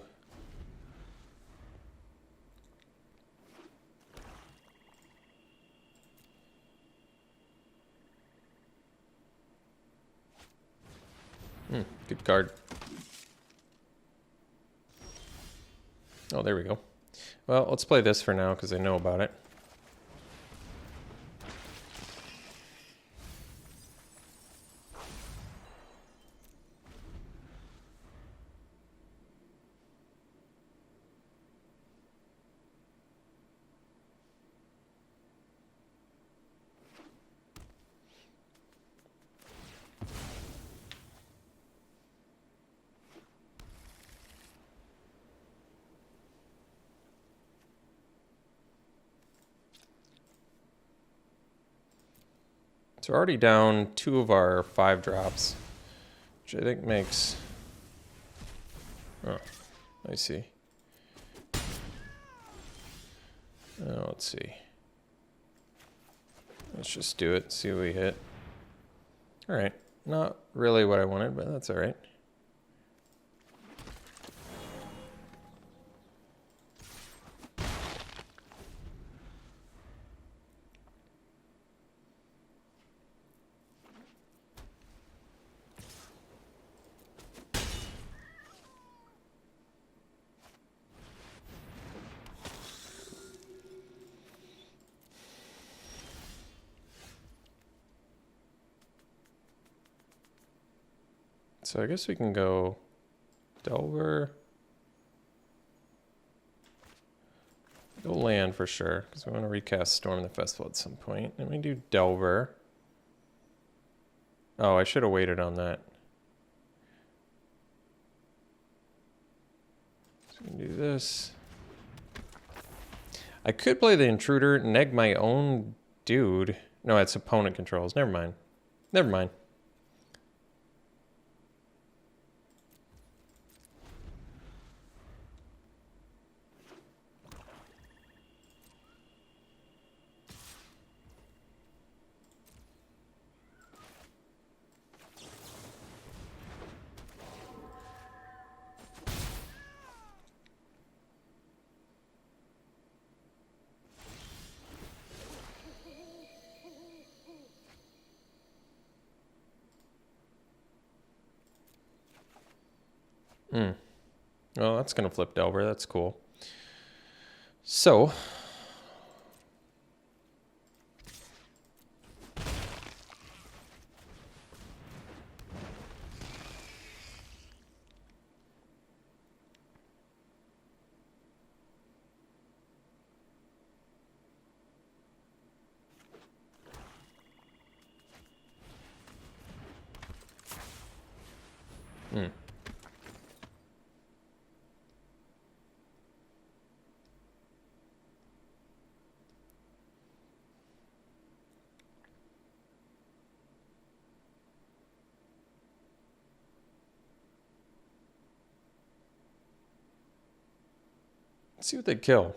Good card. Oh, there we go. Well, let's play this for now because I know about it. So we're already down 2 of our 5 drops, which I think makes... Oh, I see. Oh, let's see. Let's just do it, see what we hit. All right, not really what I wanted, but that's all right. So I guess we can go Delver. Go land for sure, because we want to recast Storm the Festival at some point. And we do Delver. Oh, I should have waited on that. So we can do this. I could play the intruder, neg my own dude. No, it's opponent controls. Never mind. Never mind. Well, that's going to flip over. That's cool. So, let's see what they kill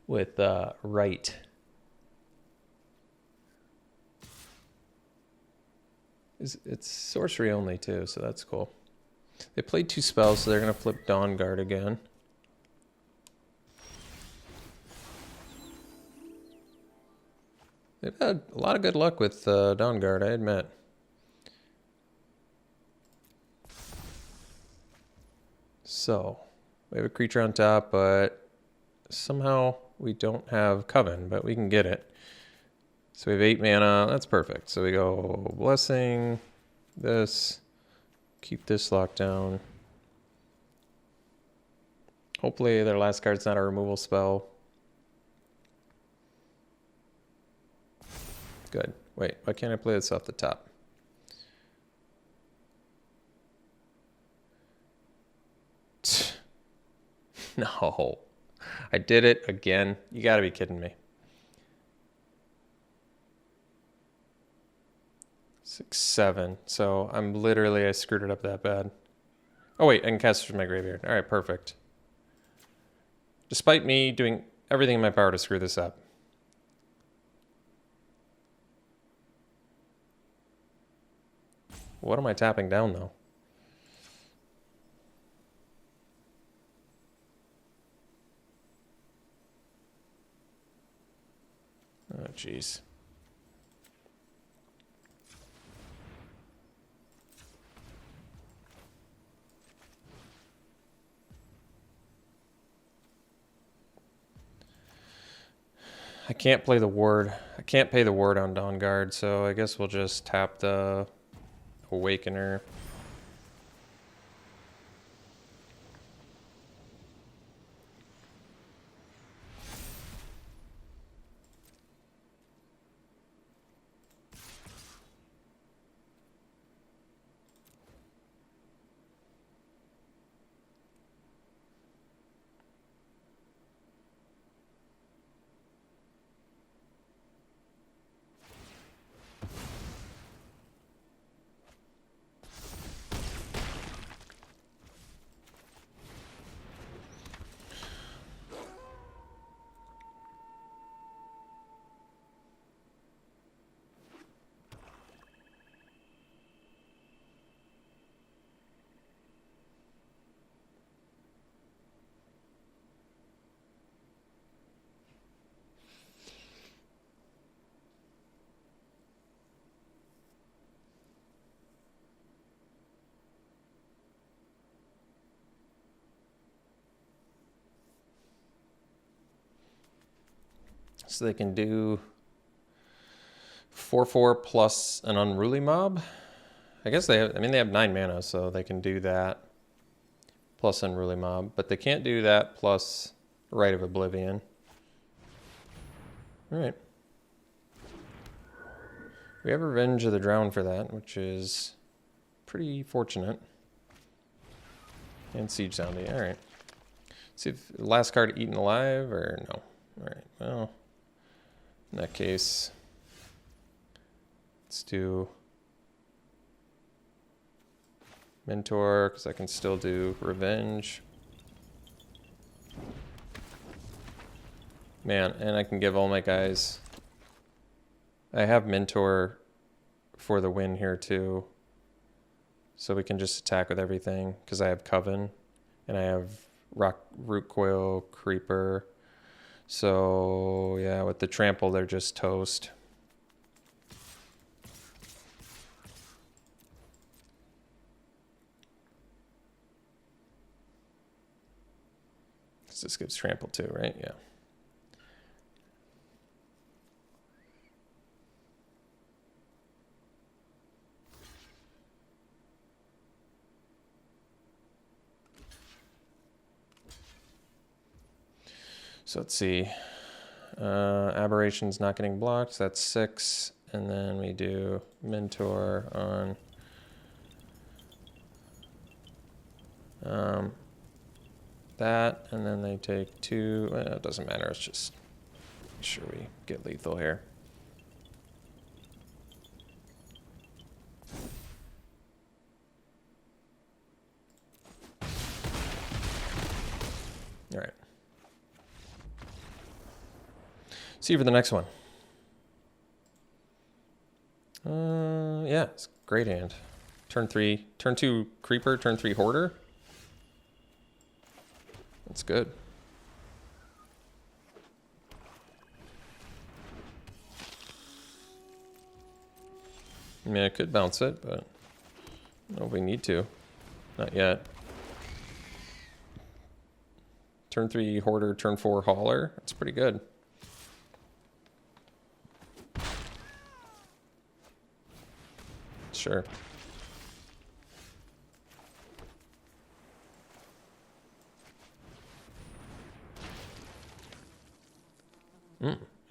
with right. It's sorcery only too, so that's cool. They played 2 spells, so they're going to flip Dawn Guard again. They've had a lot of good luck with Dawn Guard, I admit. So, we have a creature on top, but somehow we don't have Coven, but we can get it. So we have 8 mana. That's perfect. So we go Blessing, this, keep this locked down. Hopefully their last card's not a removal spell. Good. Wait, why can't I play this off the top? No. I did it again. You gotta be kidding me. 6, 7. So I screwed it up that bad. Oh wait, I can cast it from my graveyard. All right, perfect. Despite me doing everything in my power to screw this up. What am I tapping down though? Oh jeez. I can't play the ward. I can't pay the ward on Dawn Guard, so I guess we'll just tap the Awakener. So they can do 4/4 plus an Unruly Mob. I guess they have, I mean, they have 9 mana, so they can do that plus Unruly Mob, but they can't do that plus Rite of Oblivion. All right. We have Revenge of the Drowned for that, which is pretty fortunate. And Siege Zombie, all right. See if last card Eaten Alive or no. All right, well, in that case, let's do Mentor, because I can still do Revenge. Man, and I can give all my guys... I have Mentor for the win here too. So we can just attack with everything, because I have Coven, and I have Root Coil, Creeper. So, yeah, with the Trample, they're just toast. This gives Trample too, right? Yeah. So let's see. Aberration's not getting blocked. So that's 6. And then we do Mentor on that. And then they take 2. It doesn't matter. It's just make sure we get lethal here. All right. See you for the next one. Yeah, it's a great hand. Turn 3, turn 2 Creeper, turn 3 Hoarder. That's good. I mean, I could bounce it, but I don't know if we need to. Not yet. Turn 3 Hoarder, turn 4 Hauler. That's pretty good. Sure.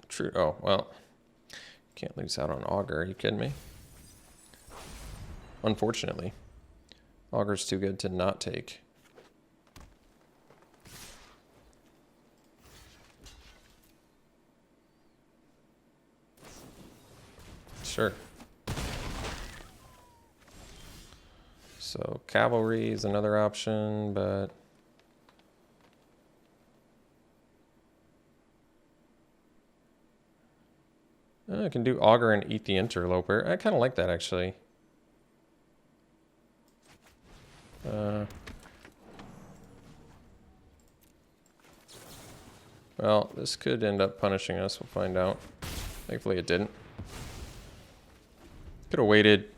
True. Oh, well. Can't lose out on Augur. Are you kidding me? Unfortunately. Augur's too good to not take. Sure. So Cavalry is another option, but I can do Augur and eat the Interloper. I kind of like that, actually. Well, this could end up punishing us. We'll find out. Thankfully it didn't. Could have waited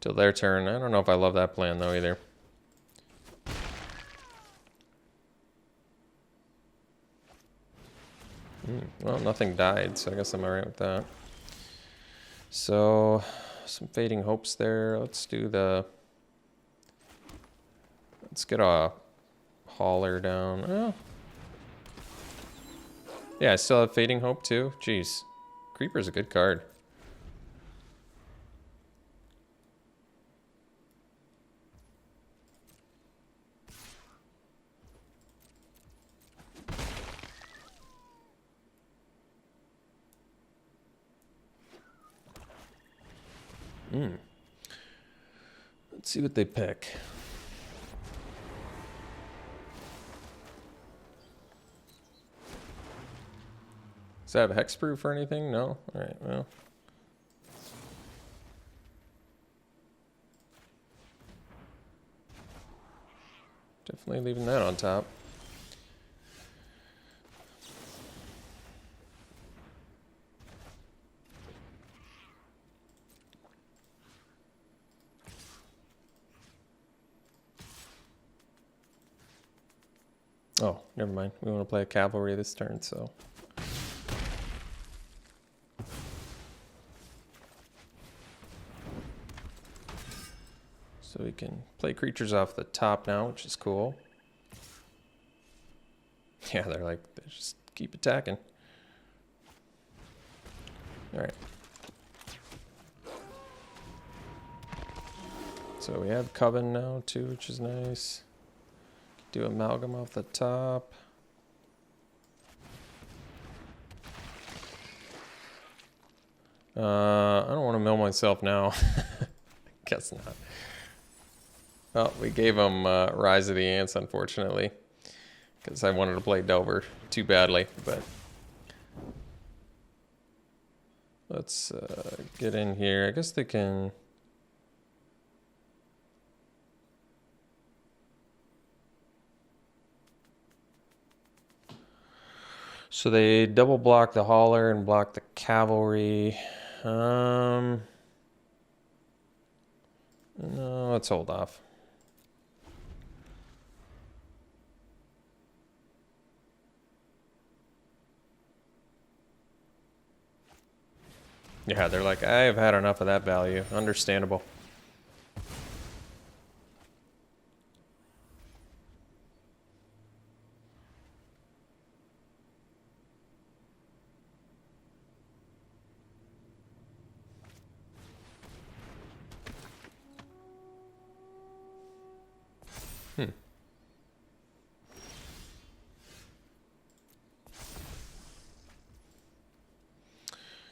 till their turn. I don't know if I love that plan, though, either. Well, nothing died, so I guess I'm alright with that. So, some Fading Hopes there. Let's do the... Let's get a Hauler down. Oh. Yeah, I still have Fading Hope, too. Jeez. Creeper's a good card. Let's see what they pick. Does that have hexproof or anything? No? Alright, well. Definitely leaving that on top. Oh, never mind. We want to play a Cavalry this turn, so... So we can play creatures off the top now, which is cool. Yeah, they're like, they just keep attacking. Alright. So we have Coven now too, which is nice. Do Amalgam off the top. I don't want to mill myself now. Guess not. Well, we gave him Rise of the Ants, unfortunately, because I wanted to play Delver too badly. But let's get in here. I guess they can. So they double block the hauler and block the cavalry. No, let's hold off. Yeah, they're like, I've had enough of that value. Understandable.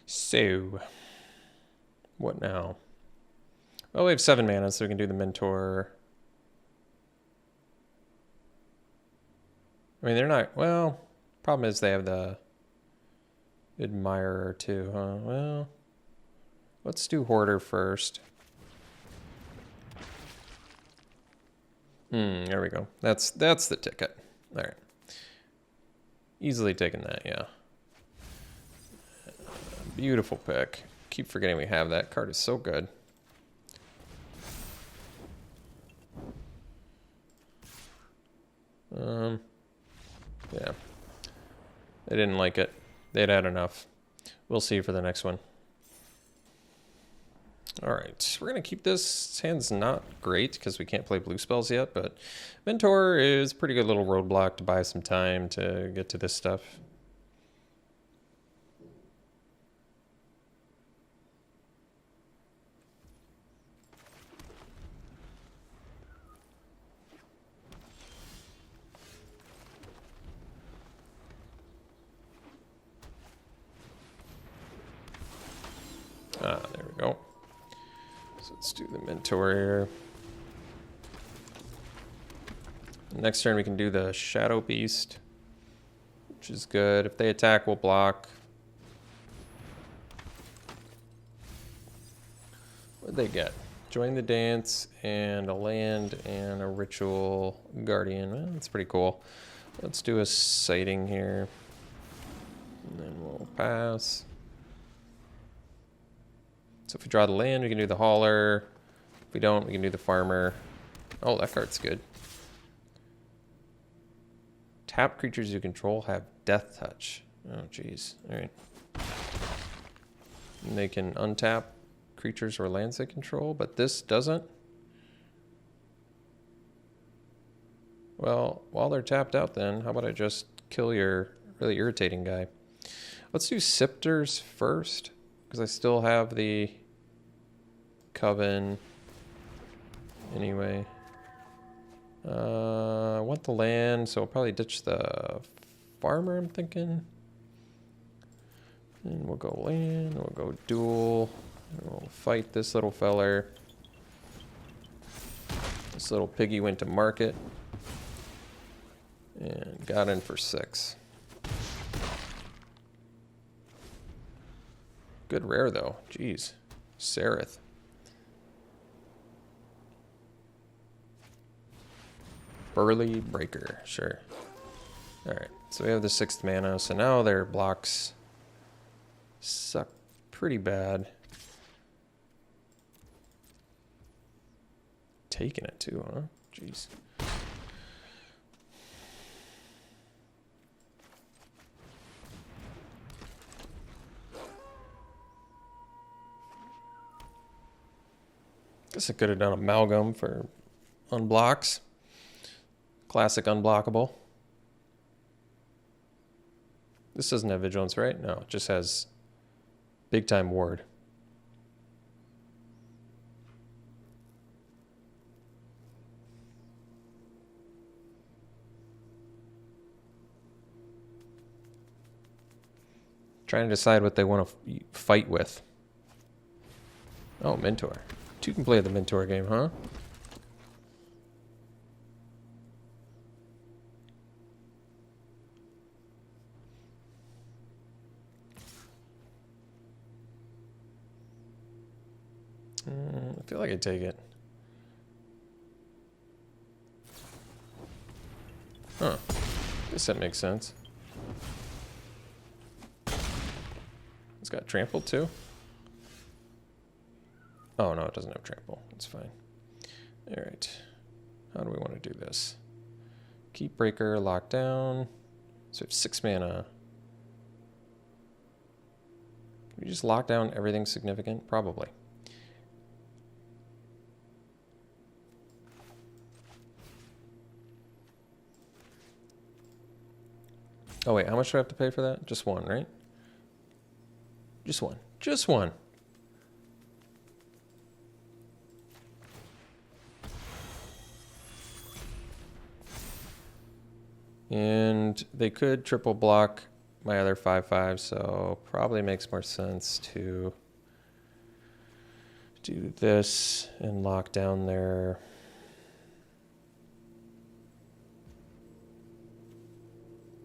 So, what now? Well, we have 7 mana, so we can do the Mentor. I mean, they're not... Well, problem is they have the Admirer too, huh? Well, let's do Hoarder first. There we go. That's the ticket. All right. Easily taking that, yeah. Beautiful pick. Keep forgetting we have that. Card is so good. Yeah. They didn't like it. They'd had enough. We'll see for the next one. Alright, we're going to keep this. This hand's not great because we can't play blue spells yet, but Mentor is a pretty good little roadblock to buy some time to get to this stuff. There we go. So let's do the Mentor here. Next turn we can do the Shadow Beast, which is good. If they attack, we'll block. What'd they get? Join the Dance and a land and a Ritual Guardian. Well, that's pretty cool. Let's do a Sighting here. And then we'll pass. So if we draw the land, we can do the Hauler. If we don't, we can do the Farmer. Oh, that card's good. Tap creatures you control have Death Touch. Oh, jeez. All right. And they can untap creatures or lands they control, but this doesn't. Well, while they're tapped out then, how about I just kill your really irritating guy? Let's do Scepters first, because I still have the Coven anyway. I want the land, so I'll probably ditch the Farmer, I'm thinking. And we'll go land, we'll go duel, and we'll fight this little feller. This little piggy went to market and got in for 6. Good rare though, jeez. Sereth. Burly Breaker, sure. Alright, so we have the 6th mana, so now their blocks suck pretty bad. Taking it too, huh? Jeez. Guess I could have done Amalgam for unblocks. Classic unblockable. This doesn't have Vigilance, right? No, it just has Big Time Ward. Trying to decide what they want to fight with. Oh, Mentor. Two can play the Mentor game, huh? I feel like I'd take it. Huh. Guess that makes sense. It's got trample too. Oh no, it doesn't have trample. It's fine. All right. How do we want to do this? Keep breaker, lock down. So we have 6 mana. Can we just lock down everything significant? Probably. Oh wait, how much do I have to pay for that? Just one, right? Just one. Just one. And they could triple block my other 5/5, so probably makes more sense to do this and lock down their...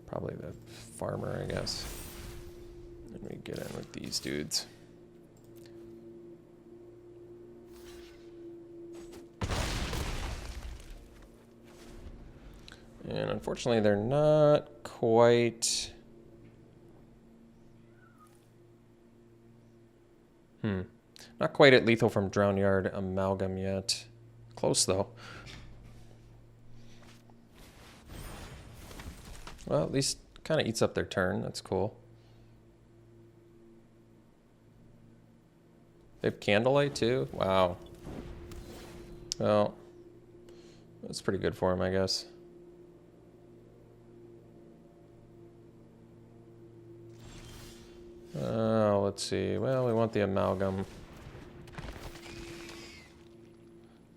Probably the farmer, I guess. And we get in with these dudes. And unfortunately, they're not quite... Not quite at lethal from Drown Yard Amalgam yet. Close, though. Well, at least kind of eats up their turn. That's cool. They have Candlelight, too? Wow. Well, that's pretty good for him, I guess. Let's see. Well, we want the Amalgam.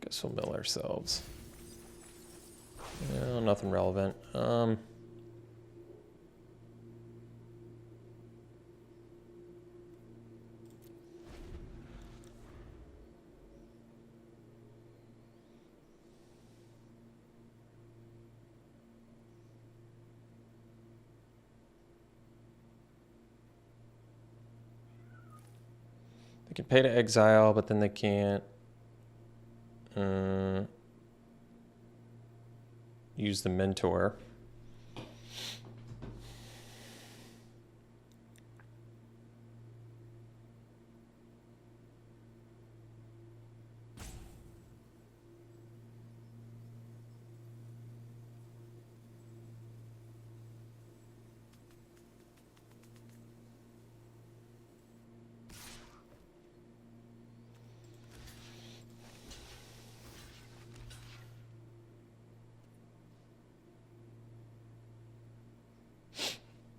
Guess we'll mill ourselves. No, nothing relevant. They can pay to exile, but then they can't use the Mentor.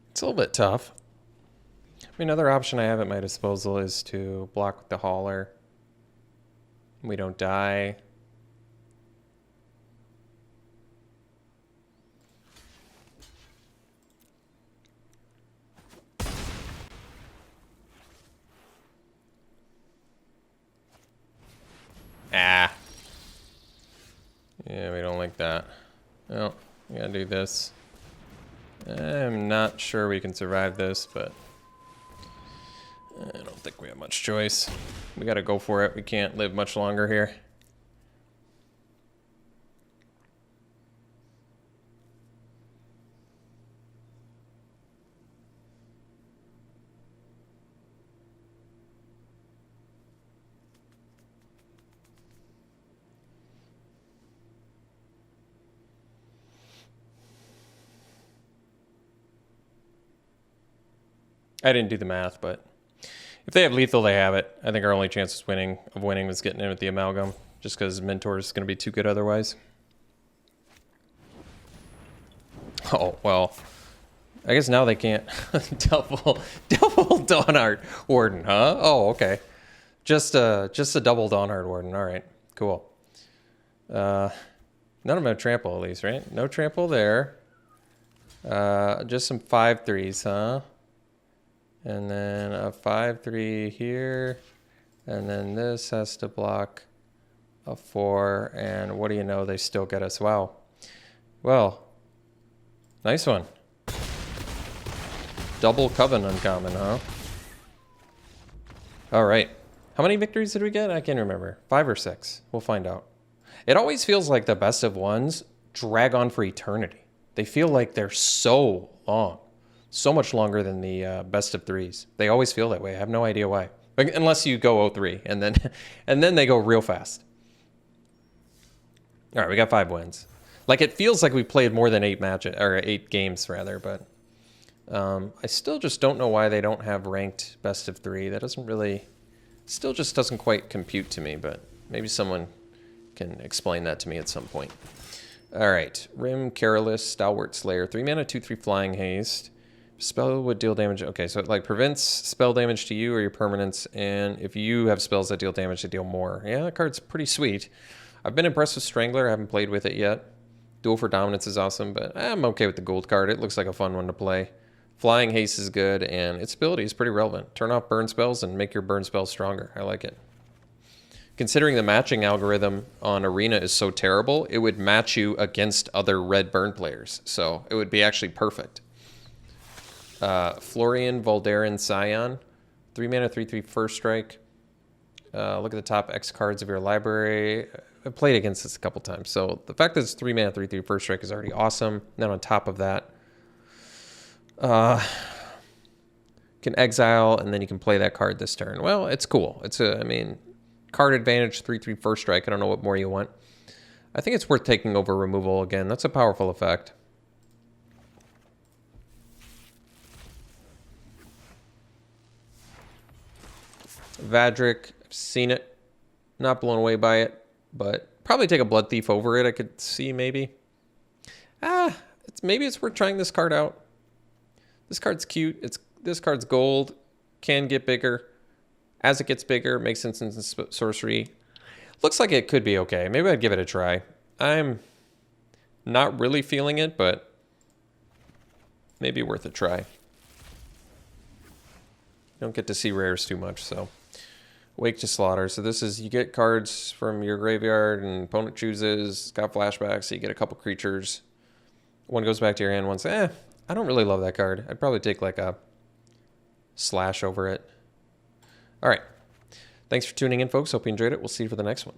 It's a little bit tough. I mean, another option I have at my disposal is to block with the Hauler. We don't die. Ah. Yeah, we don't like that. Well, we gotta do this. I'm not sure we can survive this, but I don't think we have much choice. We gotta go for it. We can't live much longer here. I didn't do the math, but if they have lethal, they have it. I think our only chance of winning was getting in with the Amalgam, just because Mentor is going to be too good otherwise. Oh, well, I guess now they can't double Dawnhard Warden, huh? Oh, okay. Just a double Dawnhard Warden. All right, cool. None of them have trample at least, right? No trample there. Just some 5/3s, huh? And then a 5/3 here, And then this has to block a 4. And what do you know? They still get us. Wow. Well, nice one. Double Coven uncommon, huh? All right. How many victories did we get? I can't remember. 5 or 6. We'll find out. It always feels like the best of ones drag on for eternity. They feel like they're so long. So much longer than the best of 3s. They always feel that way. I have no idea why. Unless you go 0-3 and then they go real fast. All right, we got 5 wins. Like, it feels like we played more than 8 matches, or 8 games rather, but I still just don't know why they don't have ranked best of 3. That doesn't really, still just doesn't quite compute to me, but maybe someone can explain that to me at some point. All right, Rim, Careless, Stalwart Slayer, 3 mana, 2/3 Flying Haste. Spell would deal damage. Okay, so it like prevents spell damage to you or your permanents, and if you have spells that deal damage, they deal more. Yeah, that card's pretty sweet. I've been impressed with Strangler. I haven't played with it yet. Duel for Dominance is awesome, but I'm okay with the gold card. It looks like a fun one to play. Flying Haste is good, and its ability is pretty relevant. Turn off burn spells and make your burn spells stronger. I like it. Considering the matching algorithm on Arena is so terrible, it would match you against other red burn players. So it would be actually perfect. Florian Voldaren Scion. 3 mana, 3/3 first strike. Look at the top X cards of your library. I've played against this a couple times. So the fact that it's 3 mana, 3/3 first strike is already awesome. Then on top of that, can exile, and then you can play that card this turn. Well, it's cool. It's I mean, card advantage, 3/3 first strike. I don't know what more you want. I think it's worth taking over removal again. That's a powerful effect. Vadrik, I've seen it. Not blown away by it, but probably take a Blood Thief over it. I could see maybe. Maybe it's worth trying this card out. This card's cute. This card's gold. Can get bigger. As it gets bigger, it makes instant and sorcery. Looks like it could be okay. Maybe I'd give it a try. I'm not really feeling it, but maybe worth a try. Don't get to see rares too much, so. Wake to Slaughter. So this is, you get cards from your graveyard and opponent chooses. It's got flashbacks, so you get a couple creatures. One goes back to your hand, one's, I don't really love that card. I'd probably take like a slash over it. All right. Thanks for tuning in, folks. Hope you enjoyed it. We'll see you for the next one.